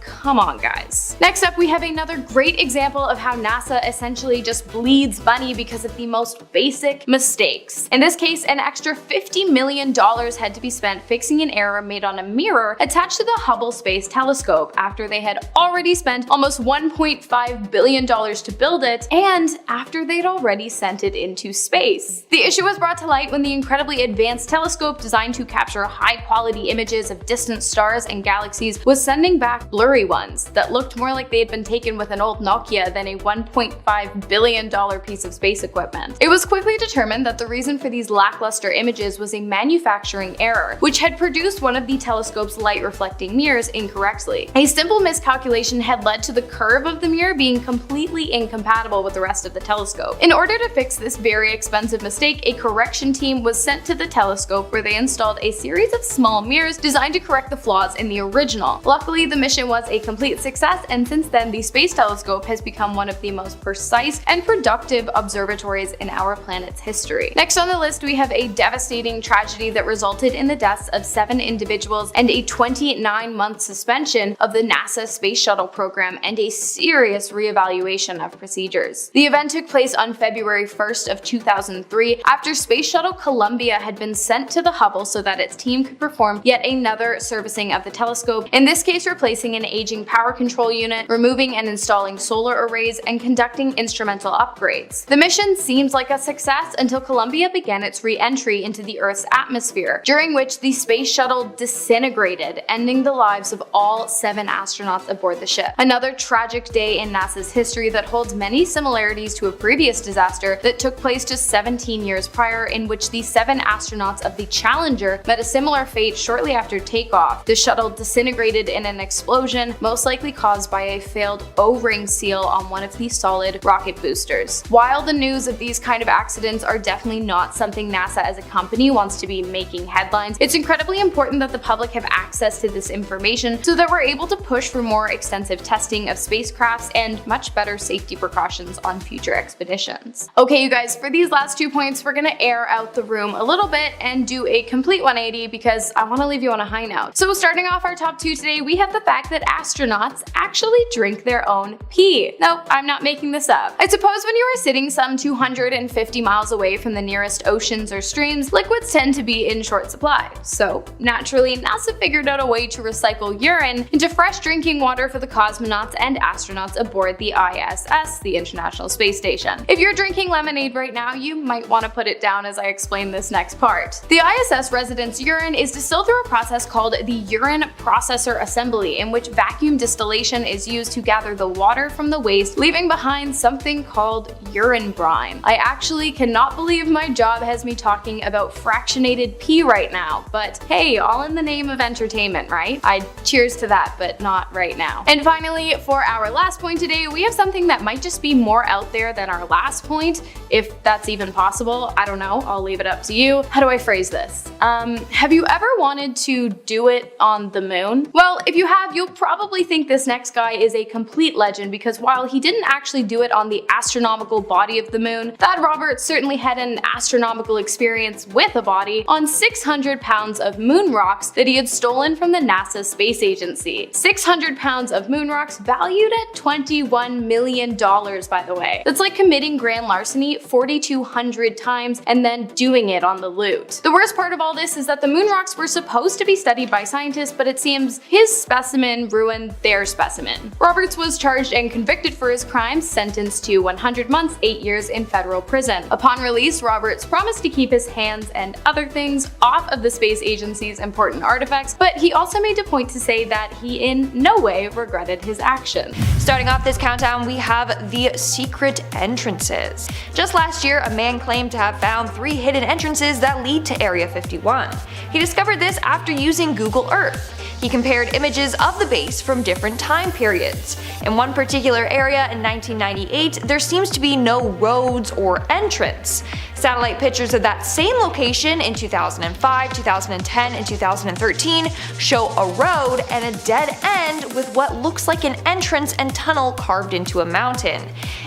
come on, guys. Next up, we have another great example of how NASA essentially just bleeds money because of the most basic mistakes. In this case, an extra $50 million had to be spent fixing an error made on a mirror attached to the Hubble Space Telescope after they had already spent almost $1.5 billion to build it, and after they'd already sent it into space. The issue was brought to light when the incredibly advanced telescope designed to capture high-quality images of distant stars and galaxies was sending back blurry ones that looked more like they had been taken with an old Nokia than a $1.5 billion piece of space equipment. It was quickly determined that the reason for these lackluster images was a manufacturing error, which had produced one of the telescope's light-reflecting mirrors incorrectly. A simple miscalculation had led to the curve of the mirror being completely incompatible with the rest of the telescope. In order to fix this very expensive mistake, a correction team was sent to the telescope where they installed a series of small mirrors designed to correct the flaws in the original. Luckily, the mission was a complete success, and since then the Space Telescope has become one of the most precise and productive observatories in our planet's history. Next on the list, we have a devastating tragedy that resulted in the deaths of 7 individuals and a 29-month suspension of the NASA Space Shuttle program and a serious reevaluation of procedures. The event took place on February 1st of 2003 after Space Shuttle Columbia had been sent to the Hubble so that its team could perform yet another servicing of the telescope, in this case replacing an aging power control unit, removing and installing solar arrays, and conducting instrumental upgrades. The mission seems like a success until Columbia began its re-entry into the Earth's atmosphere, during which the space shuttle disintegrated, ending the lives of all 7 astronauts aboard the ship. Another tragic day in NASA's history that holds many similarities to a previous disaster that took place just 17 years prior, in which the 7 astronauts of the Challenger met a similar fate shortly after takeoff. The shuttle disintegrated in an explosion, most likely caused by a failed O-ring seal on one of the solid rocket boosters. While the news of these kind of accidents are definitely not something NASA as a company wants to be making headlines, it's incredibly important that the public have access to this information so that we're able to push for more extensive testing of spacecrafts and much better safety precautions on future expeditions. Okay, you guys, for these last 2 points, we're gonna air out the room a little bit and do a complete 180 because I want to leave you on a high note. So starting off our top 2 today, we have the fact that astronauts actually drink their own pee. No, I'm not making this up. I suppose when you are sitting some 250 miles away from the nearest oceans or streams, liquids tend to be in short supply. So naturally, NASA figured out a way to recycle urine into fresh drinking water for the cosmonauts and astronauts aboard the ISS, the International Space Station. If you're drinking lemonade right now, you might want to put it down as I explain this next part. The ISS residents' urine is distilled through a process called the urine processor assembly, in which vacuum distillation is used to gather the water from the waste, leaving behind something called urine brine. I actually cannot believe my job has me talking about fractionated pee right now, but hey, all in the name of entertainment, right? I'd cheers to that, but not right now. And finally, for our last point today, we have something that might just be more out there than our last point, if that's even possible. I don't know, I'll leave it up to you. How do I phrase this? Have you ever wanted to do it on the moon? Well, if you have, you'll probably think this next guy is a complete legend, because while he didn't actually do it on the astronomical body of the moon, Thad Roberts certainly had an astronomical experience with a body on 600 pounds of moon rocks that he had stolen from the NASA Space Agency. 600 pounds of moon rocks valued at $21 million, by the way. That's like committing grand larceny 4,200 times and then doing it on the loot. The worst part of all this is that the moon rocks were supposed to be studied by scientists, but it seems his specimen ruined their specimen. Roberts was charged and convicted for his crimes, sentenced to 100 months, 8 years in federal prison. Upon release, Roberts promised to keep his hands and other things off of the space agency's important artifacts, but he also made a point to say that he in no way regretted his actions. Starting off this countdown, we have the secret entrances. Just last year, a man claimed to have found 3 hidden entrances that lead to Area 51. He discovered this after using Google Earth. He compared images of the base from different time periods. In one particular area in 1998, there seems to be no roads or entrance. Satellite pictures of that same location in 2005, 2010, and 2013 show a road and a dead end with what looks like an entrance and tunnel carved into a mountain.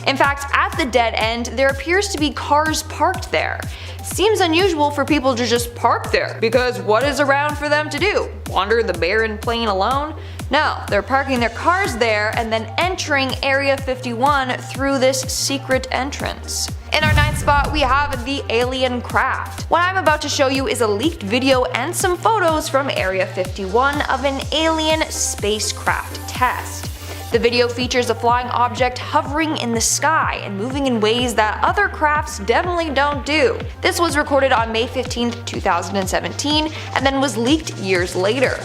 In fact, at the dead end, there appears to be cars parked there. Seems unusual for people to just park there, because what is around for them to do? Wander the barren plain alone? No, they're parking their cars there and then entering Area 51 through this secret entrance. In our 9th spot, we have the alien craft. What I'm about to show you is a leaked video and some photos from Area 51 of an alien spacecraft test. The video features a flying object hovering in the sky and moving in ways that other crafts definitely don't do. This was recorded on May 15, 2017, and then was leaked years later.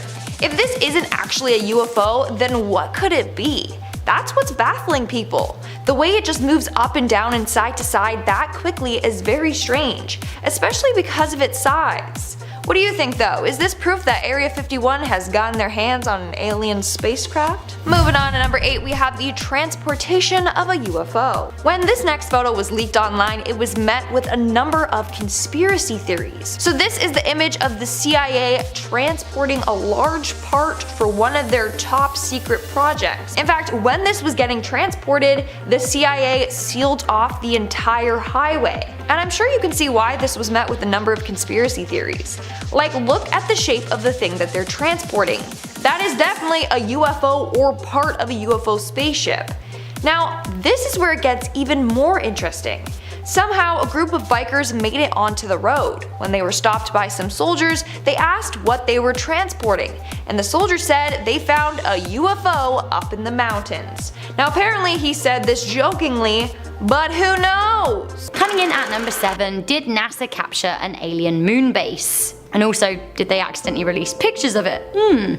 If this isn't actually a UFO, then what could it be? That's what's baffling people. The way it just moves up and down and side to side that quickly is very strange, especially because of its size. What do you think though? Is this proof that Area 51 has gotten their hands on an alien spacecraft? Moving on to number 8, we have the transportation of a UFO. When this next photo was leaked online, it was met with a number of conspiracy theories. So this is the image of the CIA transporting a large part for one of their top secret projects. In fact, when this was getting transported, the CIA sealed off the entire highway. And I'm sure you can see why this was met with a number of conspiracy theories. Like, look at the shape of the thing that they're transporting. That is definitely a UFO or part of a UFO spaceship. Now, this is where it gets even more interesting. Somehow, a group of bikers made it onto the road. When they were stopped by some soldiers, they asked what they were transporting, and the soldier said they found a UFO up in the mountains. Now apparently he said this jokingly, but who knows? Coming in at number 7, did NASA capture an alien moon base? And also, did they accidentally release pictures of it?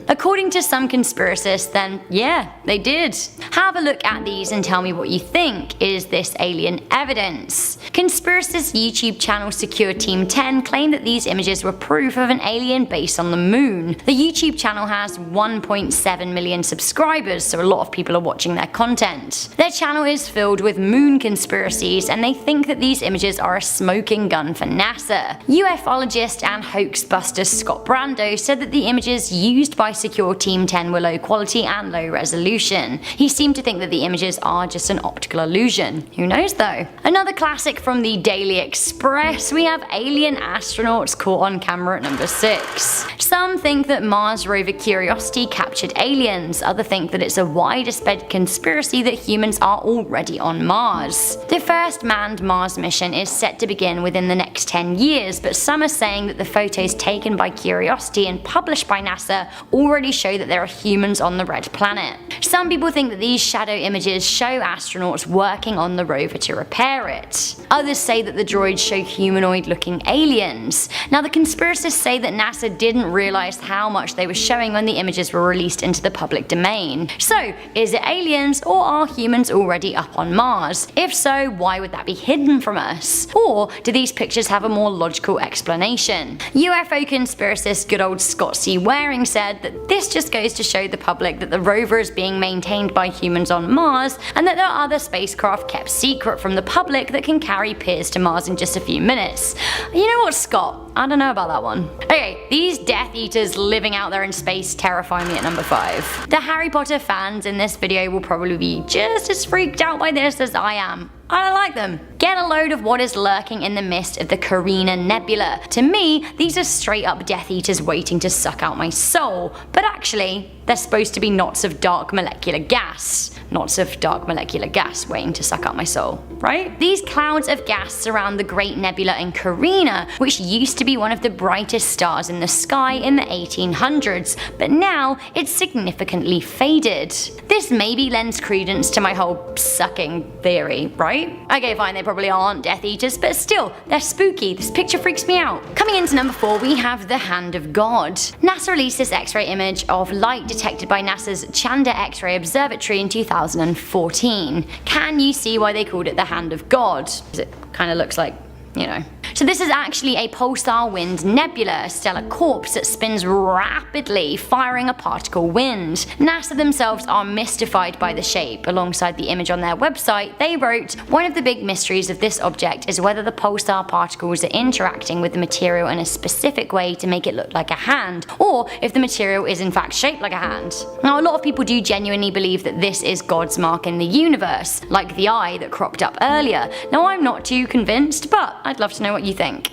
According to some conspiracists, then yeah, they did. Have a look at these and tell me what you think. Is this alien evidence? Conspiracist YouTube channel Secure Team 10 claimed that these images were proof of an alien base on the moon. The YouTube channel has 1.7 million subscribers, so a lot of people are watching their content. Their channel is filled with moon conspiracies, and they think that these images are a smoking gun for NASA. UFologist and hoaxbuster Scott Brando said that the images used by Secure Team 10 were low quality and low resolution. He seemed to think that the images are just an optical illusion. Who knows though? Another classic from the Daily Express, we have alien astronauts caught on camera at number 6. Some think that Mars rover Curiosity captured aliens, others think that it's a widespread conspiracy that humans are already on Mars. The first manned Mars mission is set to begin within the next 10 years, but some are saying that the photos taken by Curiosity and published by NASA already show that there are humans on the red planet. Some people think that these shadow images show astronauts working on the rover to repair it. Others say that the droids show humanoid looking aliens. Now the conspiracists say that NASA didn't realize how much they were showing when the images were released into the public domain. So is it aliens or are humans already up on Mars? If so, why would that be hidden from us? Or do these pictures have a more logical explanation? UFO conspiracist good old Scott C. Waring said that this just goes to show the public that the rover is being maintained by humans on Mars and that there are other spacecraft kept secret from the public that can carry peers to Mars in just a few minutes. You know what, Scott? I don't know about that one. Okay, these Death Eaters living out there in space terrify me at number 5. The Harry Potter fans in this video will probably be just as freaked out by this as I am. I don't like them. Get a load of what is lurking in the mist of the Carina Nebula. To me, these are straight up Death Eaters waiting to suck out my soul, but actually, they're supposed to be knots of dark molecular gas. Knots of dark molecular gas waiting to suck out my soul, right? These clouds of gas surround the Great Nebula in Carina, which used to be one of the brightest stars in the sky in the 1800s, but now it's significantly faded. This maybe lends credence to my whole sucking theory, right? Okay, fine, they probably aren't Death Eaters, but still, they're spooky. This picture freaks me out. Coming into number 4, we have the Hand of God. NASA released this X-ray image of light detected by NASA's Chandra X-ray Observatory in 2014. Can you see why they called it the Hand of God? It kind of looks like you know. So this is actually a pulsar wind nebula, a stellar corpse that spins rapidly, firing a particle wind. NASA themselves are mystified by the shape. Alongside the image on their website, they wrote, "One of the big mysteries of this object is whether the pulsar particles are interacting with the material in a specific way to make it look like a hand, or if the material is in fact shaped like a hand." Now, a lot of people do genuinely believe that this is God's mark in the universe, like the eye that cropped up earlier. Now, I'm not too convinced, but I'd love to know what you think.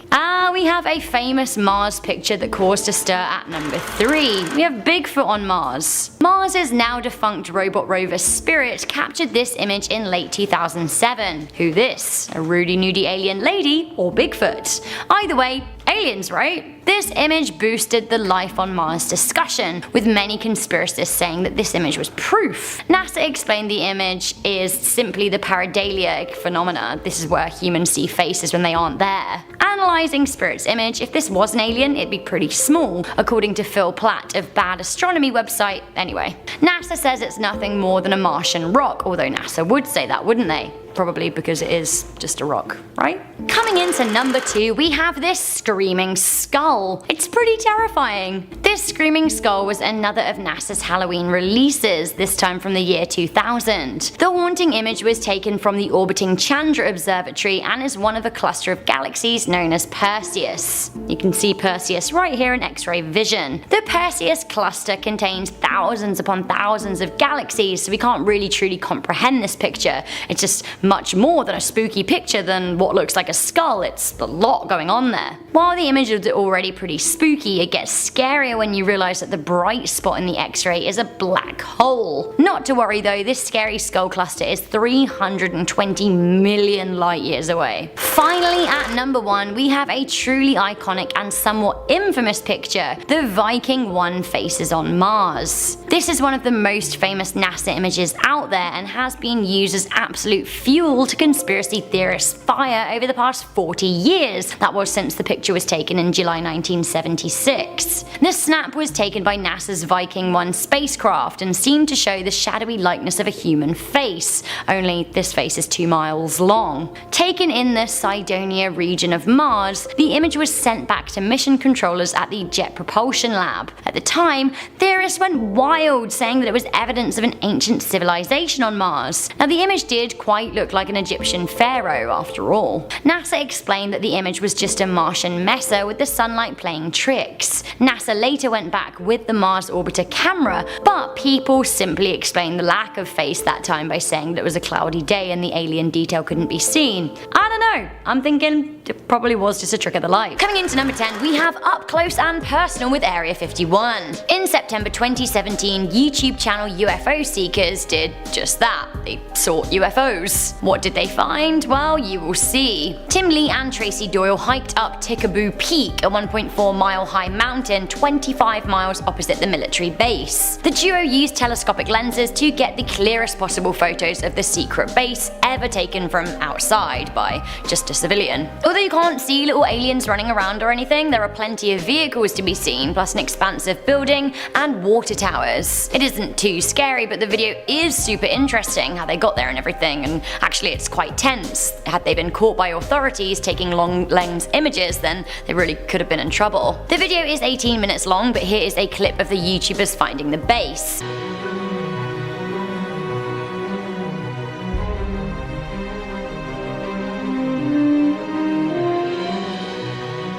We have a famous Mars picture that caused a stir at number 3. We have Bigfoot on Mars. Mars' now defunct robot rover Spirit captured this image in late 2007. Who this? A Rudy Nudie alien lady or Bigfoot? Either way, aliens, right? This image boosted the life on Mars discussion, with many conspiracists saying that this image was proof. NASA explained the image is simply the pareidolia phenomena. This is where humans see faces when they aren't there. Analyzing Spirit's image, if this was an alien, it'd be pretty small, according to Phil Platt of Bad Astronomy website. Anyway, NASA says it's nothing more than a Martian rock, although NASA would say that, wouldn't they? Probably because it is just a rock, right? Coming into number 2, we have this screaming skull. It's pretty terrifying. This screaming skull was another of NASA's Halloween releases, this time from the year 2000. The haunting image was taken from the orbiting Chandra Observatory and is one of a cluster of galaxies known as Perseus. You can see Perseus right here in X-ray vision. The Perseus cluster contains thousands upon thousands of galaxies, so we can't really truly comprehend this picture. It's just much more than a spooky picture than what looks like a skull. It's a lot going on there. While the image is already pretty spooky, it gets scarier when you realize that the bright spot in the X-ray is a black hole. Not to worry though, this scary skull cluster is 320 million light years away. Finally, at number 1, we have a truly iconic and somewhat infamous picture, the Viking 1 faces on Mars. This is one of the most famous NASA images out there and has been used as absolute fuel to conspiracy theorists' fire over the past 40 years. That was since the picture was taken in July 1976. The snap was taken by NASA's Viking 1 spacecraft and seemed to show the shadowy likeness of a human face, only this face is 2 miles long. Taken in the Cydonia region of Mars, the image was sent back to mission controllers at the Jet Propulsion Lab. At the time, theorists went wild, saying that it was evidence of an ancient civilization on Mars. Now, the image did quite look like an Egyptian pharaoh after all. NASA explained that the image was just a Martian messer with the sunlight playing tricks. NASA later went back with the Mars orbiter camera, but people simply explained the lack of face that time by saying that it was a cloudy day and the alien detail couldn't be seen. I don't know, I'm thinking it probably was just a trick of the light. Coming into number 10, we have Up Close and Personal with Area 51. In September 2017, YouTube channel UFO Seekers did just that. They sought UFOs. What did they find? Well, you will see. Tim Lee and Tracy Doyle hiked up Tikaboo Peak, a 1.4 mile high mountain 25 miles opposite the military base. The duo used telescopic lenses to get the clearest possible photos of the secret base ever taken from outside by just a civilian. Although you can't see little aliens running around or anything, there are plenty of vehicles to be seen, plus an expansive building and water towers. It isn't too scary, but the video is super interesting, how they got there and everything, and actually it's quite tense. Had they been caught by authorities taking long lens images, then they really could have been in trouble. The video is 18 minutes long, but here is a clip of the YouTubers finding the base.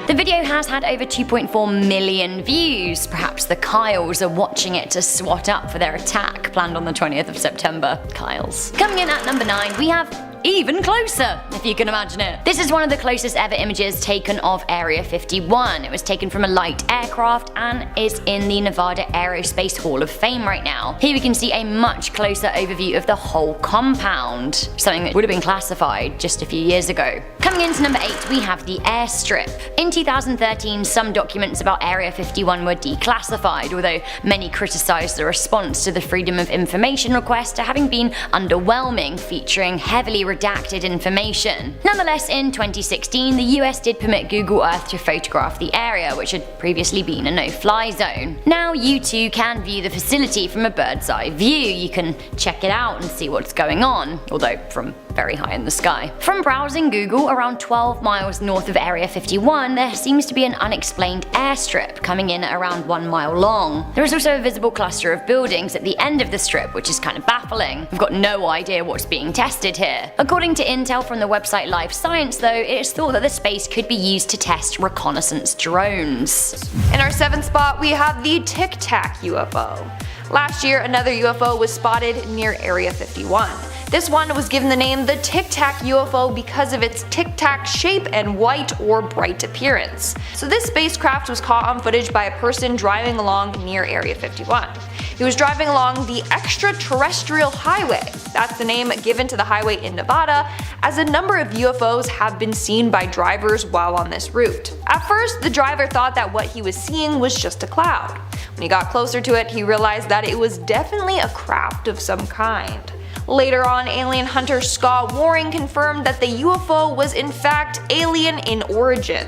The video has had over 2.4 million views. Perhaps the Kyles are watching it to swat up for their attack planned on the 20th of September. Kyles. Coming in at number 9, we have even closer, if you can imagine it. This is one of the closest ever images taken of Area 51. It was taken from a light aircraft and is in the Nevada Aerospace Hall of Fame right now. Here we can see a much closer overview of the whole compound, something that would have been classified just a few years ago. Coming into number 8, we have the airstrip. In 2013, some documents about Area 51 were declassified, although many criticized the response to the Freedom of Information request to having been underwhelming, featuring heavily redacted information. Nonetheless, in 2016, the US did permit Google Earth to photograph the area, which had previously been a no-fly zone. Now you too can view the facility from a bird's eye view. You can check it out and see what's going on, although from very high in the sky. From browsing Google, around 12 miles north of Area 51, there seems to be an unexplained airstrip coming in around 1 mile long. There is also a visible cluster of buildings at the end of the strip, which is kind of baffling. We've got no idea what's being tested here. According to intel from the website Live Science though, it is thought that the space could be used to test reconnaissance drones. In our 7th spot, we have the Tic Tac UFO. Last year, another UFO was spotted near Area 51. This one was given the name the Tic Tac UFO because of its tic-tac shape and white or bright appearance. So this spacecraft was caught on footage by a person driving along near Area 51. He was driving along the Extraterrestrial Highway. That's the name given to the highway in Nevada, as a number of UFOs have been seen by drivers while on this route. At first, the driver thought that what he was seeing was just a cloud. When he got closer to it, he realized that it was definitely a craft of some kind. Later on, alien hunter Scott Waring confirmed that the UFO was in fact alien in origin.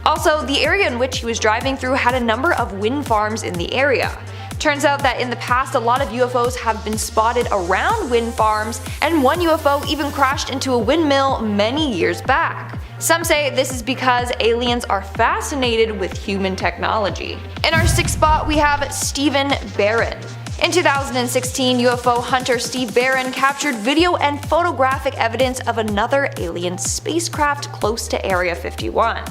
Also, the area in which he was driving through had a number of wind farms in the area. Turns out that in the past a lot of UFOs have been spotted around wind farms, and one UFO even crashed into a windmill many years back. Some say this is because aliens are fascinated with human technology. In our 6th spot, we have Stephen Barron. In 2016, UFO hunter Steve Barron captured video and photographic evidence of another alien spacecraft close to Area 51.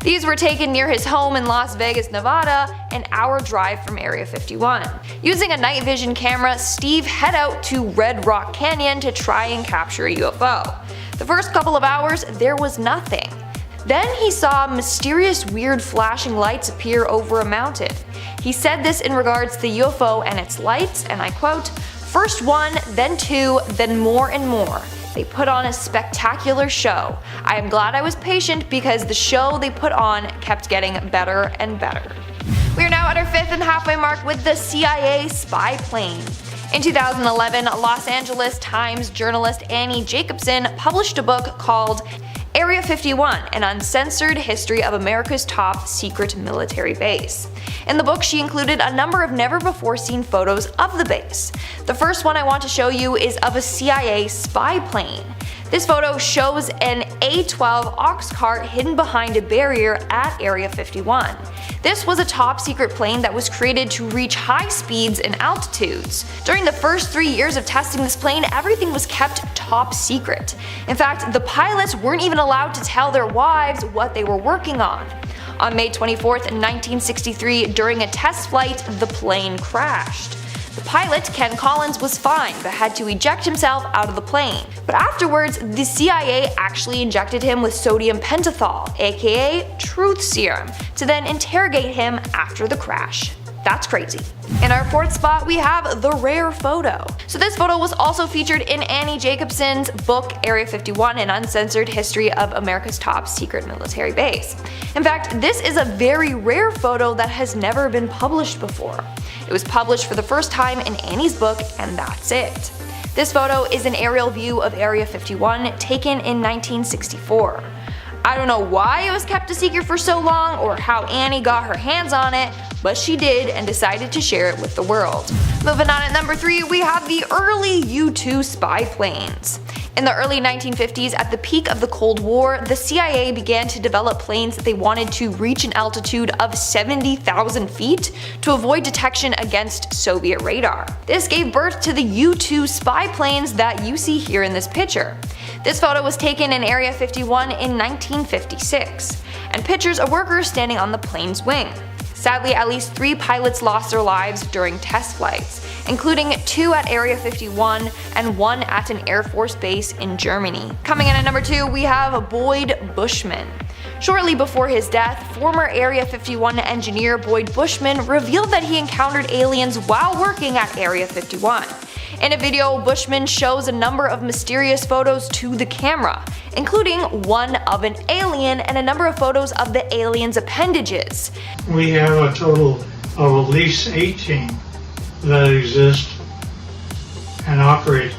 These were taken near his home in Las Vegas, Nevada, an hour drive from Area 51. Using a night vision camera, Steve head out to Red Rock Canyon to try and capture a UFO. The first couple of hours, there was nothing. Then he saw mysterious weird flashing lights appear over a mountain. He said this in regards to the UFO and its lights, and I quote, "First one, then two, then more and more. They put on a spectacular show. I am glad I was patient because the show they put on kept getting better and better." We are now at our 5th and halfway mark with the CIA spy plane. In 2011, Los Angeles Times journalist Annie Jacobson published a book called Area 51, an uncensored history of America's top secret military base. In the book, she included a number of never-before-seen photos of the base. The first one I want to show you is of a CIA spy plane. This photo shows an A-12 ox cart hidden behind a barrier at Area 51. This was a top-secret plane that was created to reach high speeds and altitudes. During the first 3 years of testing this plane, everything was kept top secret. In fact, the pilots weren't even allowed to tell their wives what they were working on. On May 24th, 1963, during a test flight, the plane crashed. The pilot, Ken Collins, was fine but had to eject himself out of the plane. But afterwards, the CIA actually injected him with sodium pentothal, aka truth serum, to then interrogate him after the crash. That's crazy. In our 4th spot, we have the rare photo. So this photo was also featured in Annie Jacobson's book Area 51, an uncensored history of America's top secret military base. In fact, this is a very rare photo that has never been published before. It was published for the first time in Annie's book, and that's it. This photo is an aerial view of Area 51 taken in 1964. I don't know why it was kept a secret for so long or how Annie got her hands on it, but she did and decided to share it with the world. Moving on at number 3, we have the early U-2 spy planes. In the early 1950s, at the peak of the Cold War, the CIA began to develop planes that they wanted to reach an altitude of 70,000 feet to avoid detection against Soviet radar. This gave birth to the U-2 spy planes that you see here in this picture. This photo was taken in Area 51 in 1956, and pictures of workers standing on the plane's wing. Sadly, at least 3 pilots lost their lives during test flights, including 2 at Area 51 and 1 at an Air Force base in Germany. Coming in at number 2, we have Boyd Bushman. Shortly before his death, former Area 51 engineer Boyd Bushman revealed that he encountered aliens while working at Area 51. In a video, Bushman shows a number of mysterious photos to the camera, including one of an alien and a number of photos of the alien's appendages. We have a total of at least 18 that exist and operate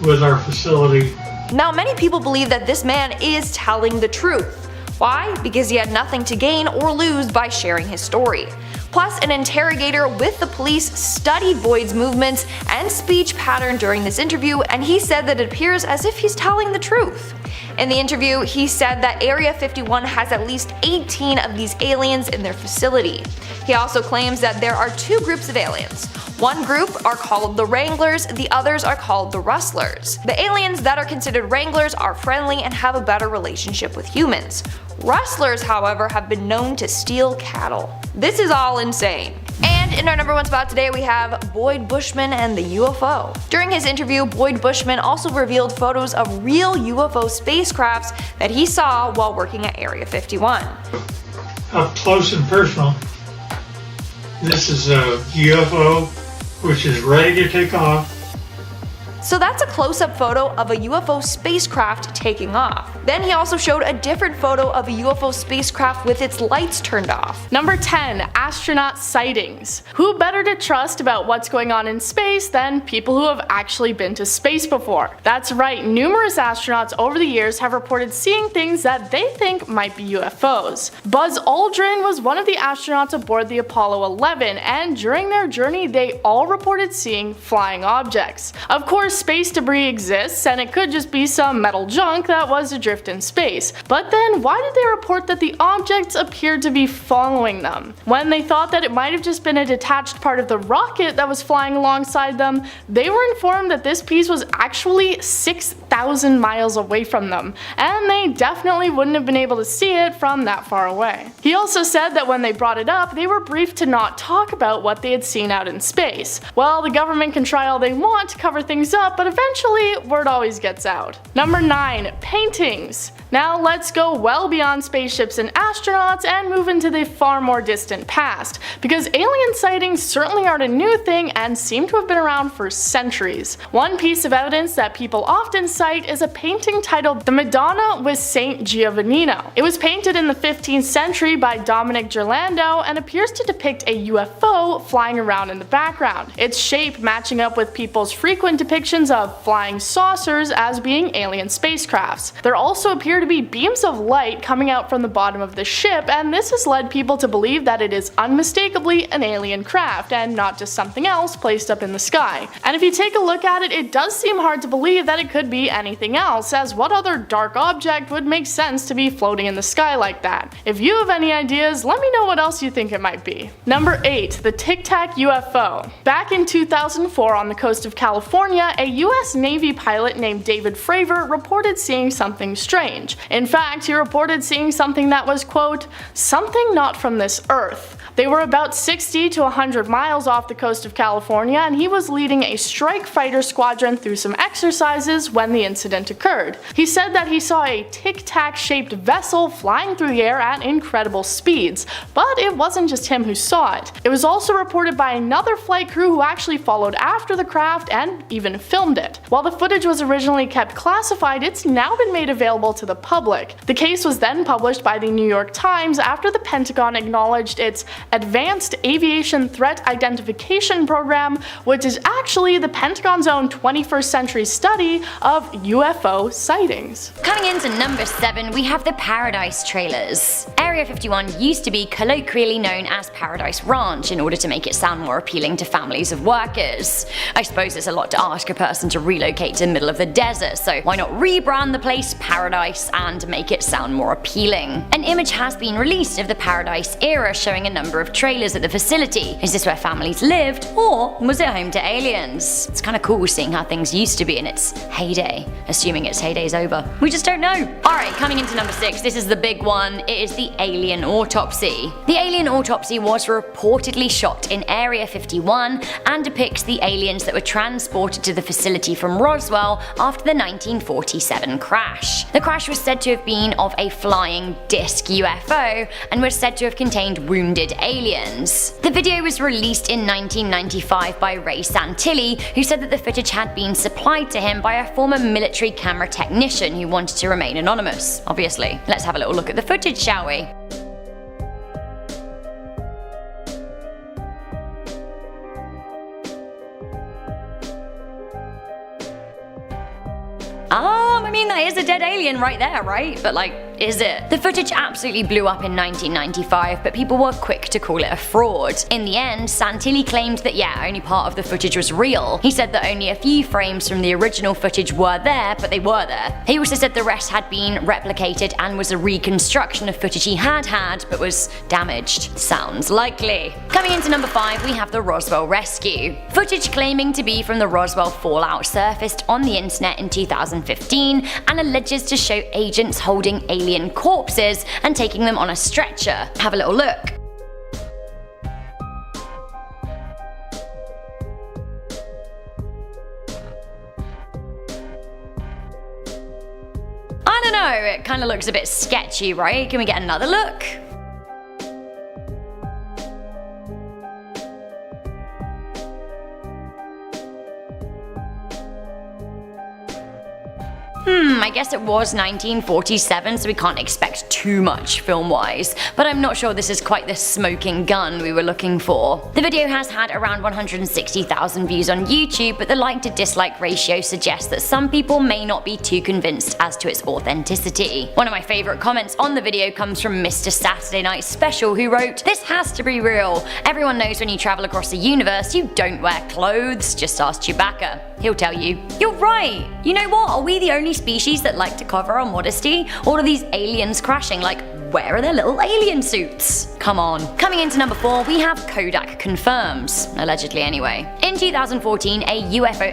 with our facility Now, many people believe that this man is telling the truth. Why? Because he had nothing to gain or lose by sharing his story. Plus, an interrogator with the police studied Boyd's movements and speech pattern during this interview, and he said that it appears as if he's telling the truth. In the interview, he said that Area 51 has at least 18 of these aliens in their facility. He also claims that there are two groups of aliens. One group are called the Wranglers, the others are called the Rustlers. The aliens that are considered Wranglers are friendly and have a better relationship with humans. Rustlers, however, have been known to steal cattle. This is all insane. And in our number one spot today we have Boyd Bushman and the UFO. During his interview, Boyd Bushman also revealed photos of real UFO spacecrafts that he saw while working at Area 51. Up close and personal, this is a UFO which is ready to take off. So that's a close-up photo of a UFO spacecraft taking off. Then he also showed a different photo of a UFO spacecraft with its lights turned off. Number 10. Astronaut sightings. Who better to trust about what's going on in space than people who have actually been to space before? That's right, numerous astronauts over the years have reported seeing things that they think might be UFOs. Buzz Aldrin was one of the astronauts aboard the Apollo 11, and during their journey they all reported seeing flying objects. Of course, space debris exists, and it could just be some metal junk that was adrift in space. But then, why did they report that the objects appeared to be following them? When they thought that it might have just been a detached part of the rocket that was flying alongside them, they were informed that this piece was actually 6,000 miles away from them, and they definitely wouldn't have been able to see it from that far away. He also said that when they brought it up, they were briefed to not talk about what they had seen out in space. Well, the government can try all they want to cover things up, but eventually word always gets out. Number 9. Paintings. Now let's go well beyond spaceships and astronauts and move into the far more distant past, because alien sightings certainly aren't a new thing and seem to have been around for centuries. One piece of evidence that people often cite is a painting titled The Madonna with Saint Giovannino. It was painted in the 15th century by Dominic Ghirlandaio and appears to depict a UFO flying around in the background, its shape matching up with people's frequent depictions of flying saucers as being alien spacecrafts. There also appear to be beams of light coming out from the bottom of the ship, and this has led people to believe that it is unmistakably an alien craft and not just something else placed up in the sky. And if you take a look at it, it does seem hard to believe that it could be anything else, as what other dark object would make sense to be floating in the sky like that? If you have any ideas, let me know what else you think it might be. Number 8. The Tic Tac UFO. Back in 2004 on the coast of California, a US Navy pilot named David Fravor reported seeing something strange. In fact, he reported seeing something that was, quote, something not from this earth. They were about 60 to 100 miles off the coast of California, and he was leading a strike fighter squadron through some exercises when the incident occurred. He said that he saw a tic-tac shaped vessel flying through the air at incredible speeds, but it wasn't just him who saw it. It was also reported by another flight crew who actually followed after the craft and even filmed it. While the footage was originally kept classified, it's now been made available to the public. The case was then published by the New York Times after the Pentagon acknowledged its Advanced Aviation Threat Identification Program, which is actually the Pentagon's own 21st century study of UFO sightings. Coming into number 7, we have the Paradise trailers. Area 51 used to be colloquially known as Paradise Ranch in order to make it sound more appealing to families of workers. I suppose it's a lot to ask a person to relocate to the middle of the desert, so why not rebrand the place Paradise and make it sound more appealing? An image has been released of the Paradise era showing a number of trailers at the facility. Is this where families lived, or was it home to aliens? It's kind of cool seeing how things used to be in its heyday, assuming its heyday's over. We just don't know. Alright, coming into number 6, this is the big one. It is the alien autopsy. The alien autopsy was reportedly shot in Area 51 and depicts the aliens that were transported to the facility from Roswell after the 1947 crash. The crash was said to have been of a flying disc UFO and was said to have contained wounded aliens. The video was released in 1995 by Ray Santilli, who said that the footage had been supplied to him by a former military camera technician who wanted to remain anonymous, obviously. Let's have a little look at the footage, shall we? Oh my mean, that is a dead alien right there, right? But like, is it? The footage absolutely blew up in 1995, but people were quick to call it a fraud. In the end, Santilli claimed that yeah, only part of the footage was real. He said that only a few frames from the original footage were there, but they were there. He also said the rest had been replicated and was a reconstruction of footage he had but was damaged. Sounds likely. Coming into number 5, we have the Roswell rescue. Footage claiming to be from the Roswell fallout surfaced on the internet in 2015 and alleges to show agents holding alien corpses and taking them on a stretcher. Have a little look. I don't know, it kind of looks a bit sketchy, right? Can we get another look? I guess it was 1947, so we can't expect too much film-wise, but I'm not sure this is quite the smoking gun we were looking for. The video has had around 160,000 views on YouTube, but the like to dislike ratio suggests that some people may not be too convinced as to its authenticity. One of my favourite comments on the video comes from Mr. Saturday Night Special, who wrote, "This has to be real. Everyone knows when you travel across the universe you don't wear clothes, just ask Chewbacca. He'll tell you, you're right. You know what, are we the only species that like to cover our modesty? All of these aliens crashing, like, where are their little alien suits? Come on." Coming into number 4, we have Kodak confirms, allegedly anyway. In 2014, a UFO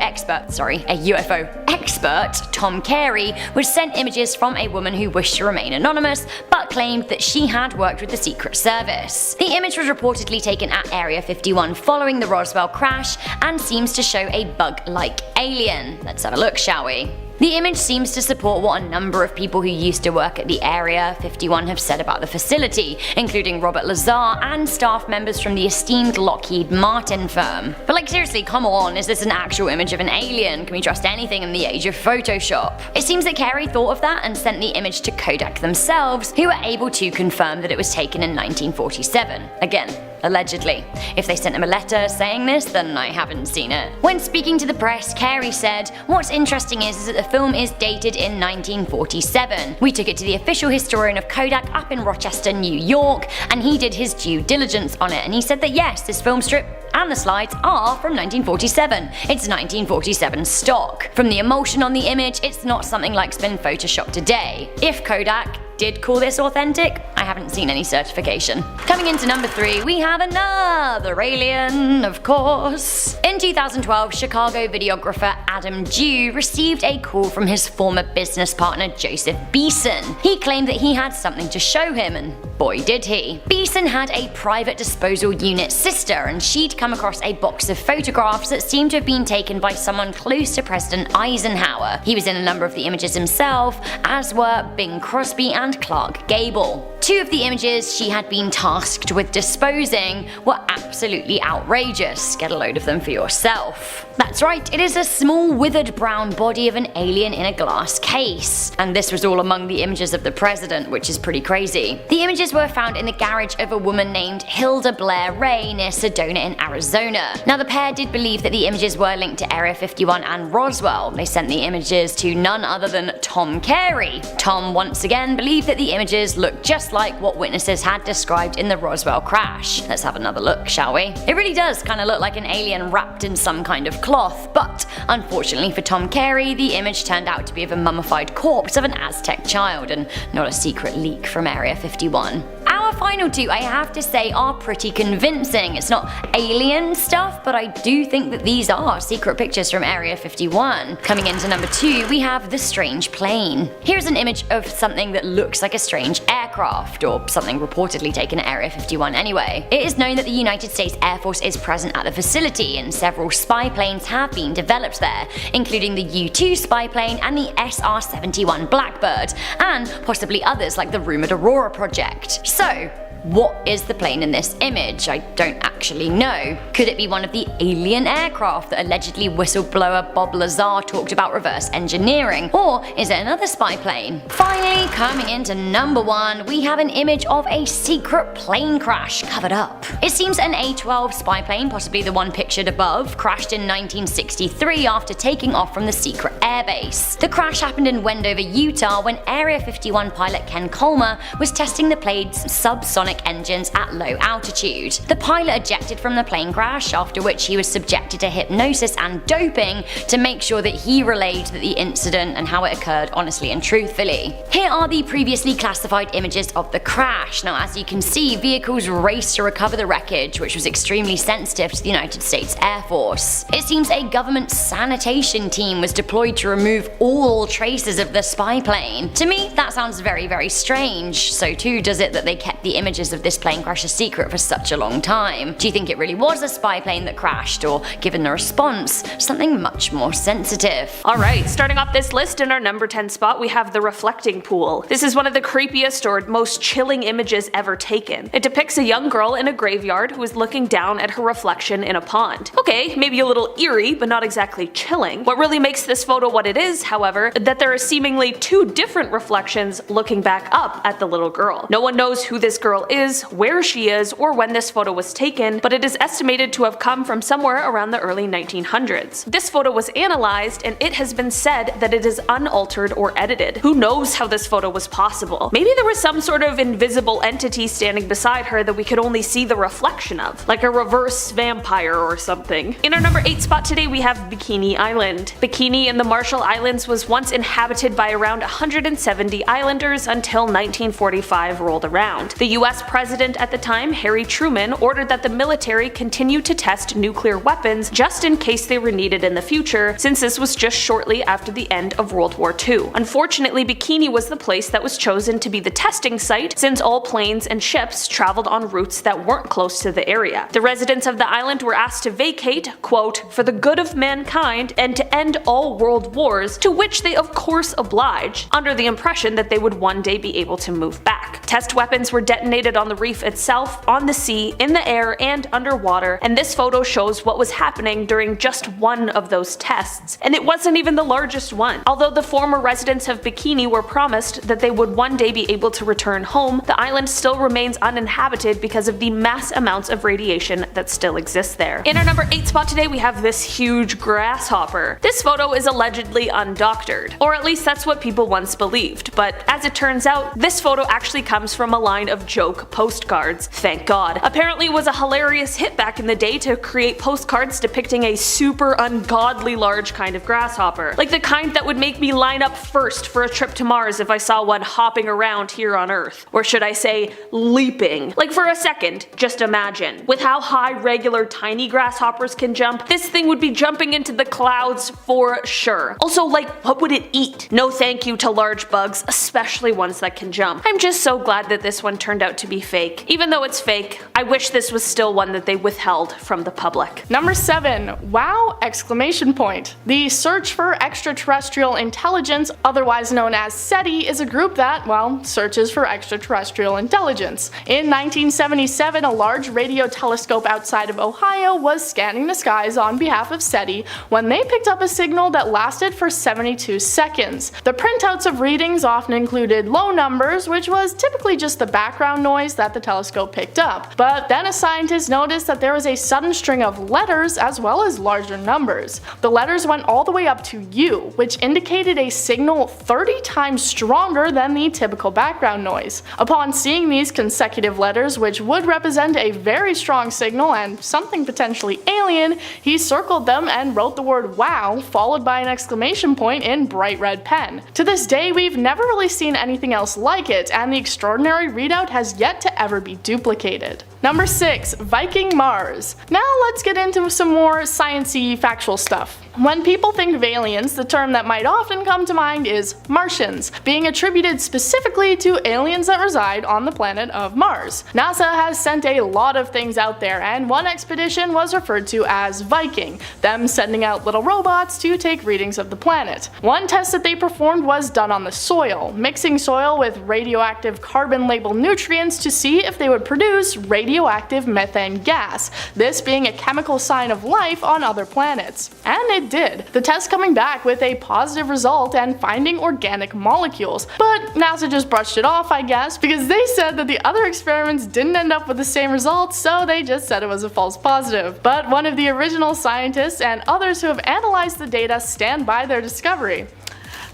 expert, Tom Carey, was sent images from a woman who wished to remain anonymous, but claimed that she had worked with the Secret Service. The image was reportedly taken at Area 51 following the Roswell crash and seems to show a bug-like alien. Let's have a look, shall we? The image seems to support what a number of people who used to work at the Area 51 have said about the facility, including Robert Lazar and staff members from the esteemed Lockheed Martin firm. But like, seriously, come on, is this an actual image of an alien? Can we trust anything in the age of Photoshop? It seems that Carey thought of that and sent the image to Kodak themselves, who were able to confirm that it was taken in 1947. Again, allegedly. If they sent him a letter saying this, then I haven't seen it. When speaking to the press, Carey said, "What's interesting is that the film is dated in 1947. We took it to the official historian of Kodak up in Rochester, New York, and he did his due diligence on it, and he said that yes, this film strip and the slides are from 1947. It's 1947 stock. From the emulsion on the image, it's not something like's been photoshopped today. If Kodak did call this authentic, I haven't seen any certification." Coming into number 3, we have another alien, of course. In 2012, Chicago videographer Adam Dew received a call from his former business partner Joseph Beeson. He claimed that he had something to show him, and boy did he. Beeson had a private disposal unit sister, and she'd come across a box of photographs that seemed to have been taken by someone close to President Eisenhower. He was in a number of the images himself, as were Bing Crosby and Clark Gable. 2 of the images she had been tasked with disposing were absolutely outrageous. Get a load of them for yourself. That's right, it is a small withered brown body of an alien in a glass case. And this was all among the images of the president, which is pretty crazy. The images were found in the garage of a woman named Hilda Blair Ray near Sedona in Arizona. Now the pair did believe that the images were linked to Area 51 and Roswell. They sent the images to none other than Tom Carey. Tom once again believed that the images looked just like what witnesses had described in the Roswell crash. Let's have another look, shall we? It really does kind of look like an alien wrapped in some kind of cloth, but unfortunately for Tom Carey, the image turned out to be of a mummified corpse of an Aztec child and not a secret leak from Area 51. Our final 2, I have to say, are pretty convincing. It's not alien stuff, but I do think that these are secret pictures from Area 51. Coming into number 2, we have the strange plane. Here's an image of something that looks like a strange aircraft, or something reportedly taken at Area 51 anyway. It is known that the United States Air Force is present at the facility, and several spy planes have been developed there, including the U-2 spy plane and the SR-71 Blackbird, and possibly others like the rumoured Aurora project. So, What is the plane in this image? I don't actually know. Could it be one of the alien aircraft that allegedly whistleblower Bob Lazar talked about reverse engineering? Or is it another spy plane? Finally, coming into number 1, we have an image of a secret plane crash covered up. It seems an A-12 spy plane, possibly the one pictured above, crashed in 1963 after taking off from the secret airbase. The crash happened in Wendover, Utah, when Area 51 pilot Ken Colmer was testing the plane's subsonic engines at low altitude. The pilot ejected from the plane crash, after which he was subjected to hypnosis and doping to make sure that he relayed the incident and how it occurred honestly and truthfully. Here are the previously classified images of the crash. Now, as you can see, vehicles raced to recover the wreckage, which was extremely sensitive to the United States Air Force. It seems a government sanitation team was deployed to remove all traces of the spy plane. To me, that sounds very, very strange. So too does it that they kept the images of this plane crash a secret for such a long time. Do you think it really was a spy plane that crashed, or, given the response, something much more sensitive? Alright, starting off this list in our number 10 spot, we have the reflecting pool. This is one of the creepiest or most chilling images ever taken. It depicts a young girl in a graveyard who is looking down at her reflection in a pond. Okay, maybe a little eerie, but not exactly chilling. What really makes this photo what it is, however, that there are seemingly 2 different reflections looking back up at the little girl. No one knows who this girl is, where she is, or when this photo was taken, but it is estimated to have come from somewhere around the early 1900s. This photo was analyzed, and it has been said that it is unaltered or edited. Who knows how this photo was possible? Maybe there was some sort of invisible entity standing beside her that we could only see the reflection of, like a reverse vampire or something. In our number 8 spot today, we have Bikini Island. Bikini in the Marshall Islands was once inhabited by around 170 islanders until 1945 rolled around. The US president at the time, Harry Truman, ordered that the military continue to test nuclear weapons just in case they were needed in the future, since this was just shortly after the end of World War II. Unfortunately, Bikini was the place that was chosen to be the testing site, since all planes and ships traveled on routes that weren't close to the area. The residents of the island were asked to vacate, quote, for the good of mankind and to end all world wars, to which they of course obliged, under the impression that they would one day be able to move back. Test weapons were detonated on the reef itself, on the sea, in the air, and underwater, and this photo shows what was happening during just one of those tests, and it wasn't even the largest one. Although the former residents of Bikini were promised that they would one day be able to return home, the island still remains uninhabited because of the mass amounts of radiation that still exists there. In our number 8 spot today, we have this huge grasshopper. This photo is allegedly undoctored, or at least that's what people once believed, but as it turns out, this photo actually comes from a line of joke postcards. Thank God. Apparently it was a hilarious hit back in the day to create postcards depicting a super ungodly large kind of grasshopper. Like the kind that would make me line up first for a trip to Mars if I saw one hopping around here on Earth. Or should I say, leaping. Like for a second, just imagine. With how high regular tiny grasshoppers can jump, this thing would be jumping into the clouds for sure. Also, like, what would it eat? No thank you to large bugs, especially ones that can jump. I'm just so glad that this one turned out to be fake. Even though it's fake, I wish this was still one that they withheld from the public. Number 7. Wow! Exclamation point. The Search for Extraterrestrial Intelligence, otherwise known as SETI, is a group that, well, searches for extraterrestrial intelligence. In 1977, a large radio telescope outside of Ohio was scanning the skies on behalf of SETI when they picked up a signal that lasted for 72 seconds. The printouts of readings often included low numbers, which was typically just the background noise that the telescope picked up. But then a scientist noticed that there was a sudden string of letters as well as larger numbers. The letters went all the way up to U, which indicated a signal 30 times stronger than the typical background noise. Upon seeing these consecutive letters, which would represent a very strong signal and something potentially alien, he circled them and wrote the word wow followed by an exclamation point in bright red pen. To this day, we've never really seen anything else like it, and the extraordinary readout has yet to ever be duplicated. Number 6. Viking Mars. Now let's get into some more sciencey factual stuff. When people think of aliens, the term that might often come to mind is Martians, being attributed specifically to aliens that reside on the planet of Mars. NASA has sent a lot of things out there, and one expedition was referred to as Viking, them sending out little robots to take readings of the planet. One test that they performed was done on the soil, mixing soil with radioactive carbon-labeled nutrients experiments to see if they would produce radioactive methane gas, this being a chemical sign of life on other planets. And it did, the test coming back with a positive result and finding organic molecules, but NASA just brushed it off, I guess, because they said that the other experiments didn't end up with the same results, so they just said it was a false positive. But one of the original scientists and others who have analyzed the data stand by their discovery,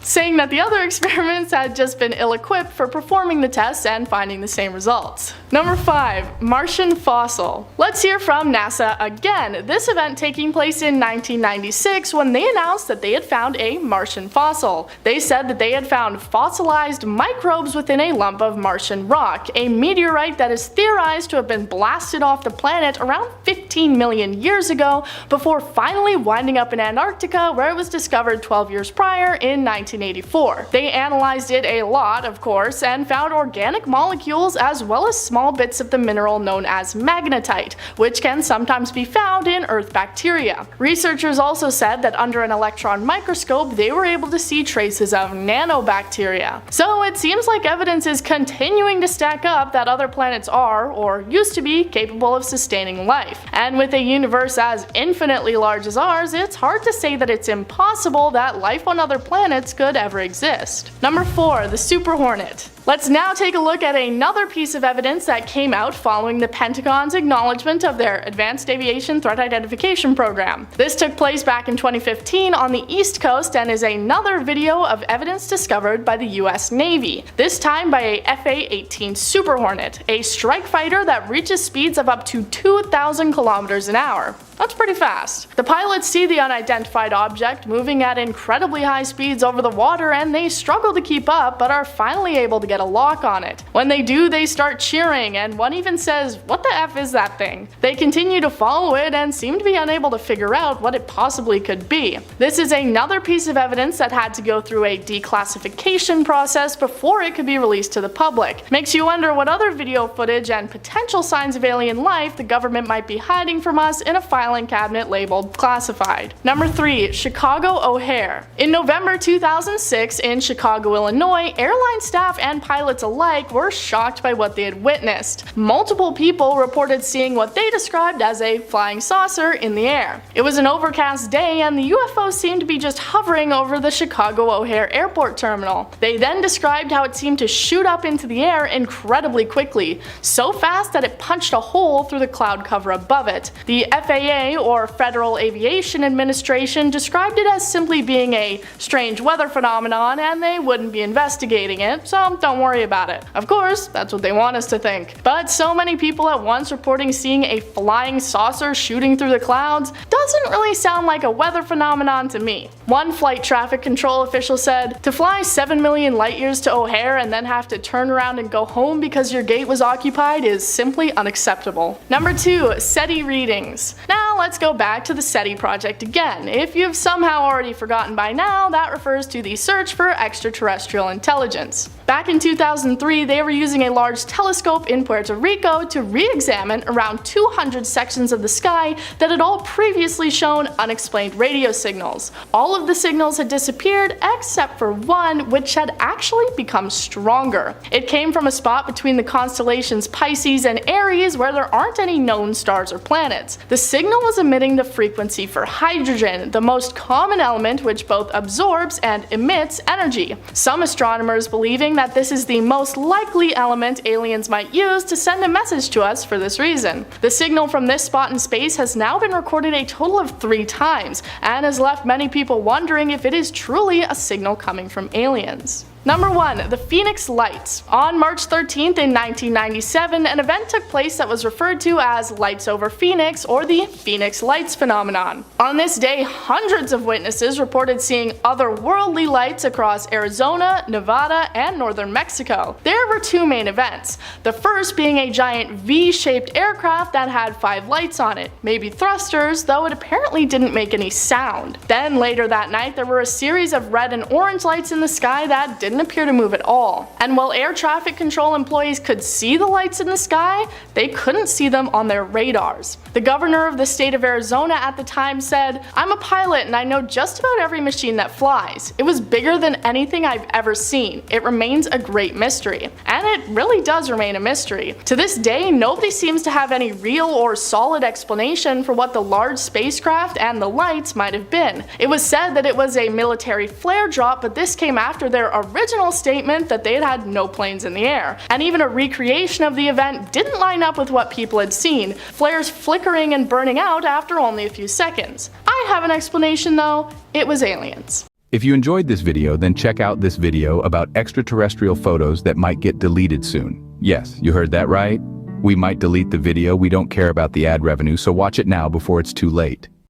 saying that the other experiments had just been ill-equipped for performing the tests and finding the same results. Number 5. Martian fossil. Let's hear from NASA again, this event taking place in 1996 when they announced that they had found a Martian fossil. They said that they had found fossilized microbes within a lump of Martian rock, a meteorite that is theorized to have been blasted off the planet around 15 million years ago before finally winding up in Antarctica, where it was discovered 12 years prior in 1984. They analyzed it a lot, of course, and found organic molecules as well as small bits of the mineral known as magnetite, which can sometimes be found in Earth bacteria. Researchers also said that under an electron microscope they were able to see traces of nanobacteria. So it seems like evidence is continuing to stack up that other planets are, or used to be, capable of sustaining life. And with a universe as infinitely large as ours, it's hard to say that it's impossible that life on other planets could ever exist. Number 4. The Super Hornet. Let's now take a look at another piece of evidence that came out following the Pentagon's acknowledgement of their Advanced Aviation Threat Identification Program. This took place back in 2015 on the East Coast and is another video of evidence discovered by the US Navy, this time by a FA-18 Super Hornet, a strike fighter that reaches speeds of up to 2,000 kilometers an hour. That's pretty fast. The pilots see the unidentified object moving at incredibly high speeds over the water and they struggle to keep up, but are finally able to get a lock on it. When they do, they start cheering, and one even says, "What the F is that thing?" They continue to follow it and seem to be unable to figure out what it possibly could be. This is another piece of evidence that had to go through a declassification process before it could be released to the public. Makes you wonder what other video footage and potential signs of alien life the government might be hiding from us in a filing cabinet labeled classified. Number 3. Chicago O'Hare. In November 2006 in Chicago, Illinois, airline staff and pilots alike were shocked by what they had witnessed. Multiple people reported seeing what they described as a flying saucer in the air. It was an overcast day and the UFO seemed to be just hovering over the Chicago O'Hare Airport terminal. They then described how it seemed to shoot up into the air incredibly quickly, so fast that it punched a hole through the cloud cover above it. The FAA, or Federal Aviation Administration, described it as simply being a strange weather phenomenon and they wouldn't be investigating it, so don't worry about it. Of course, that's what they want us to think. But so many people at once reporting seeing a flying saucer shooting through the clouds doesn't really sound like a weather phenomenon to me. One flight traffic control official said, "To fly 7 million light years to O'Hare and then have to turn around and go home because your gate was occupied is simply unacceptable." Number 2. SETI readings. Now let's go back to the SETI project again. If you've somehow already forgotten by now, that refers to the search for extraterrestrial intelligence. Back in 2003, they were using a large telescope in Puerto Rico to re-examine around 200 sections of the sky that had all previously shown unexplained radio signals. All of the signals had disappeared except for one, which had actually become stronger. It came from a spot between the constellations Pisces and Aries where there aren't any known stars or planets. The signal was emitting the frequency for hydrogen, the most common element which both absorbs and emits energy. Some astronomers believing that this is the most likely element aliens might use to send a message to us for this reason. The signal from this spot in space has now been recorded a total of 3 times, and has left many people wondering if it is truly a signal coming from aliens. Number 1. The Phoenix Lights. On March 13th in 1997, an event took place that was referred to as Lights over Phoenix, or the Phoenix Lights phenomenon. On this day, hundreds of witnesses reported seeing otherworldly lights across Arizona, Nevada, and northern Mexico. There were 2 main events. The first being a giant V-shaped aircraft that had 5 lights on it, maybe thrusters, though it apparently didn't make any sound. Then later that night, there were a series of red and orange lights in the sky that didn't didn't appear to move at all. And while air traffic control employees could see the lights in the sky, they couldn't see them on their radars. The governor of the state of Arizona at the time said, "I'm a pilot and I know just about every machine that flies. It was bigger than anything I've ever seen. It remains a great mystery." And it really does remain a mystery. To this day, nobody seems to have any real or solid explanation for what the large spacecraft and the lights might have been. It was said that it was a military flare drop, but this came after their original statement that they had no planes in the air. And even a recreation of the event didn't line up with what people had seen, flares flickering and burning out after only a few seconds. I have an explanation though, it was aliens. If you enjoyed this video, then check out this video about extraterrestrial photos that might get deleted soon. Yes, you heard that right. We might delete the video, we don't care about the ad revenue, so watch it now before it's too late.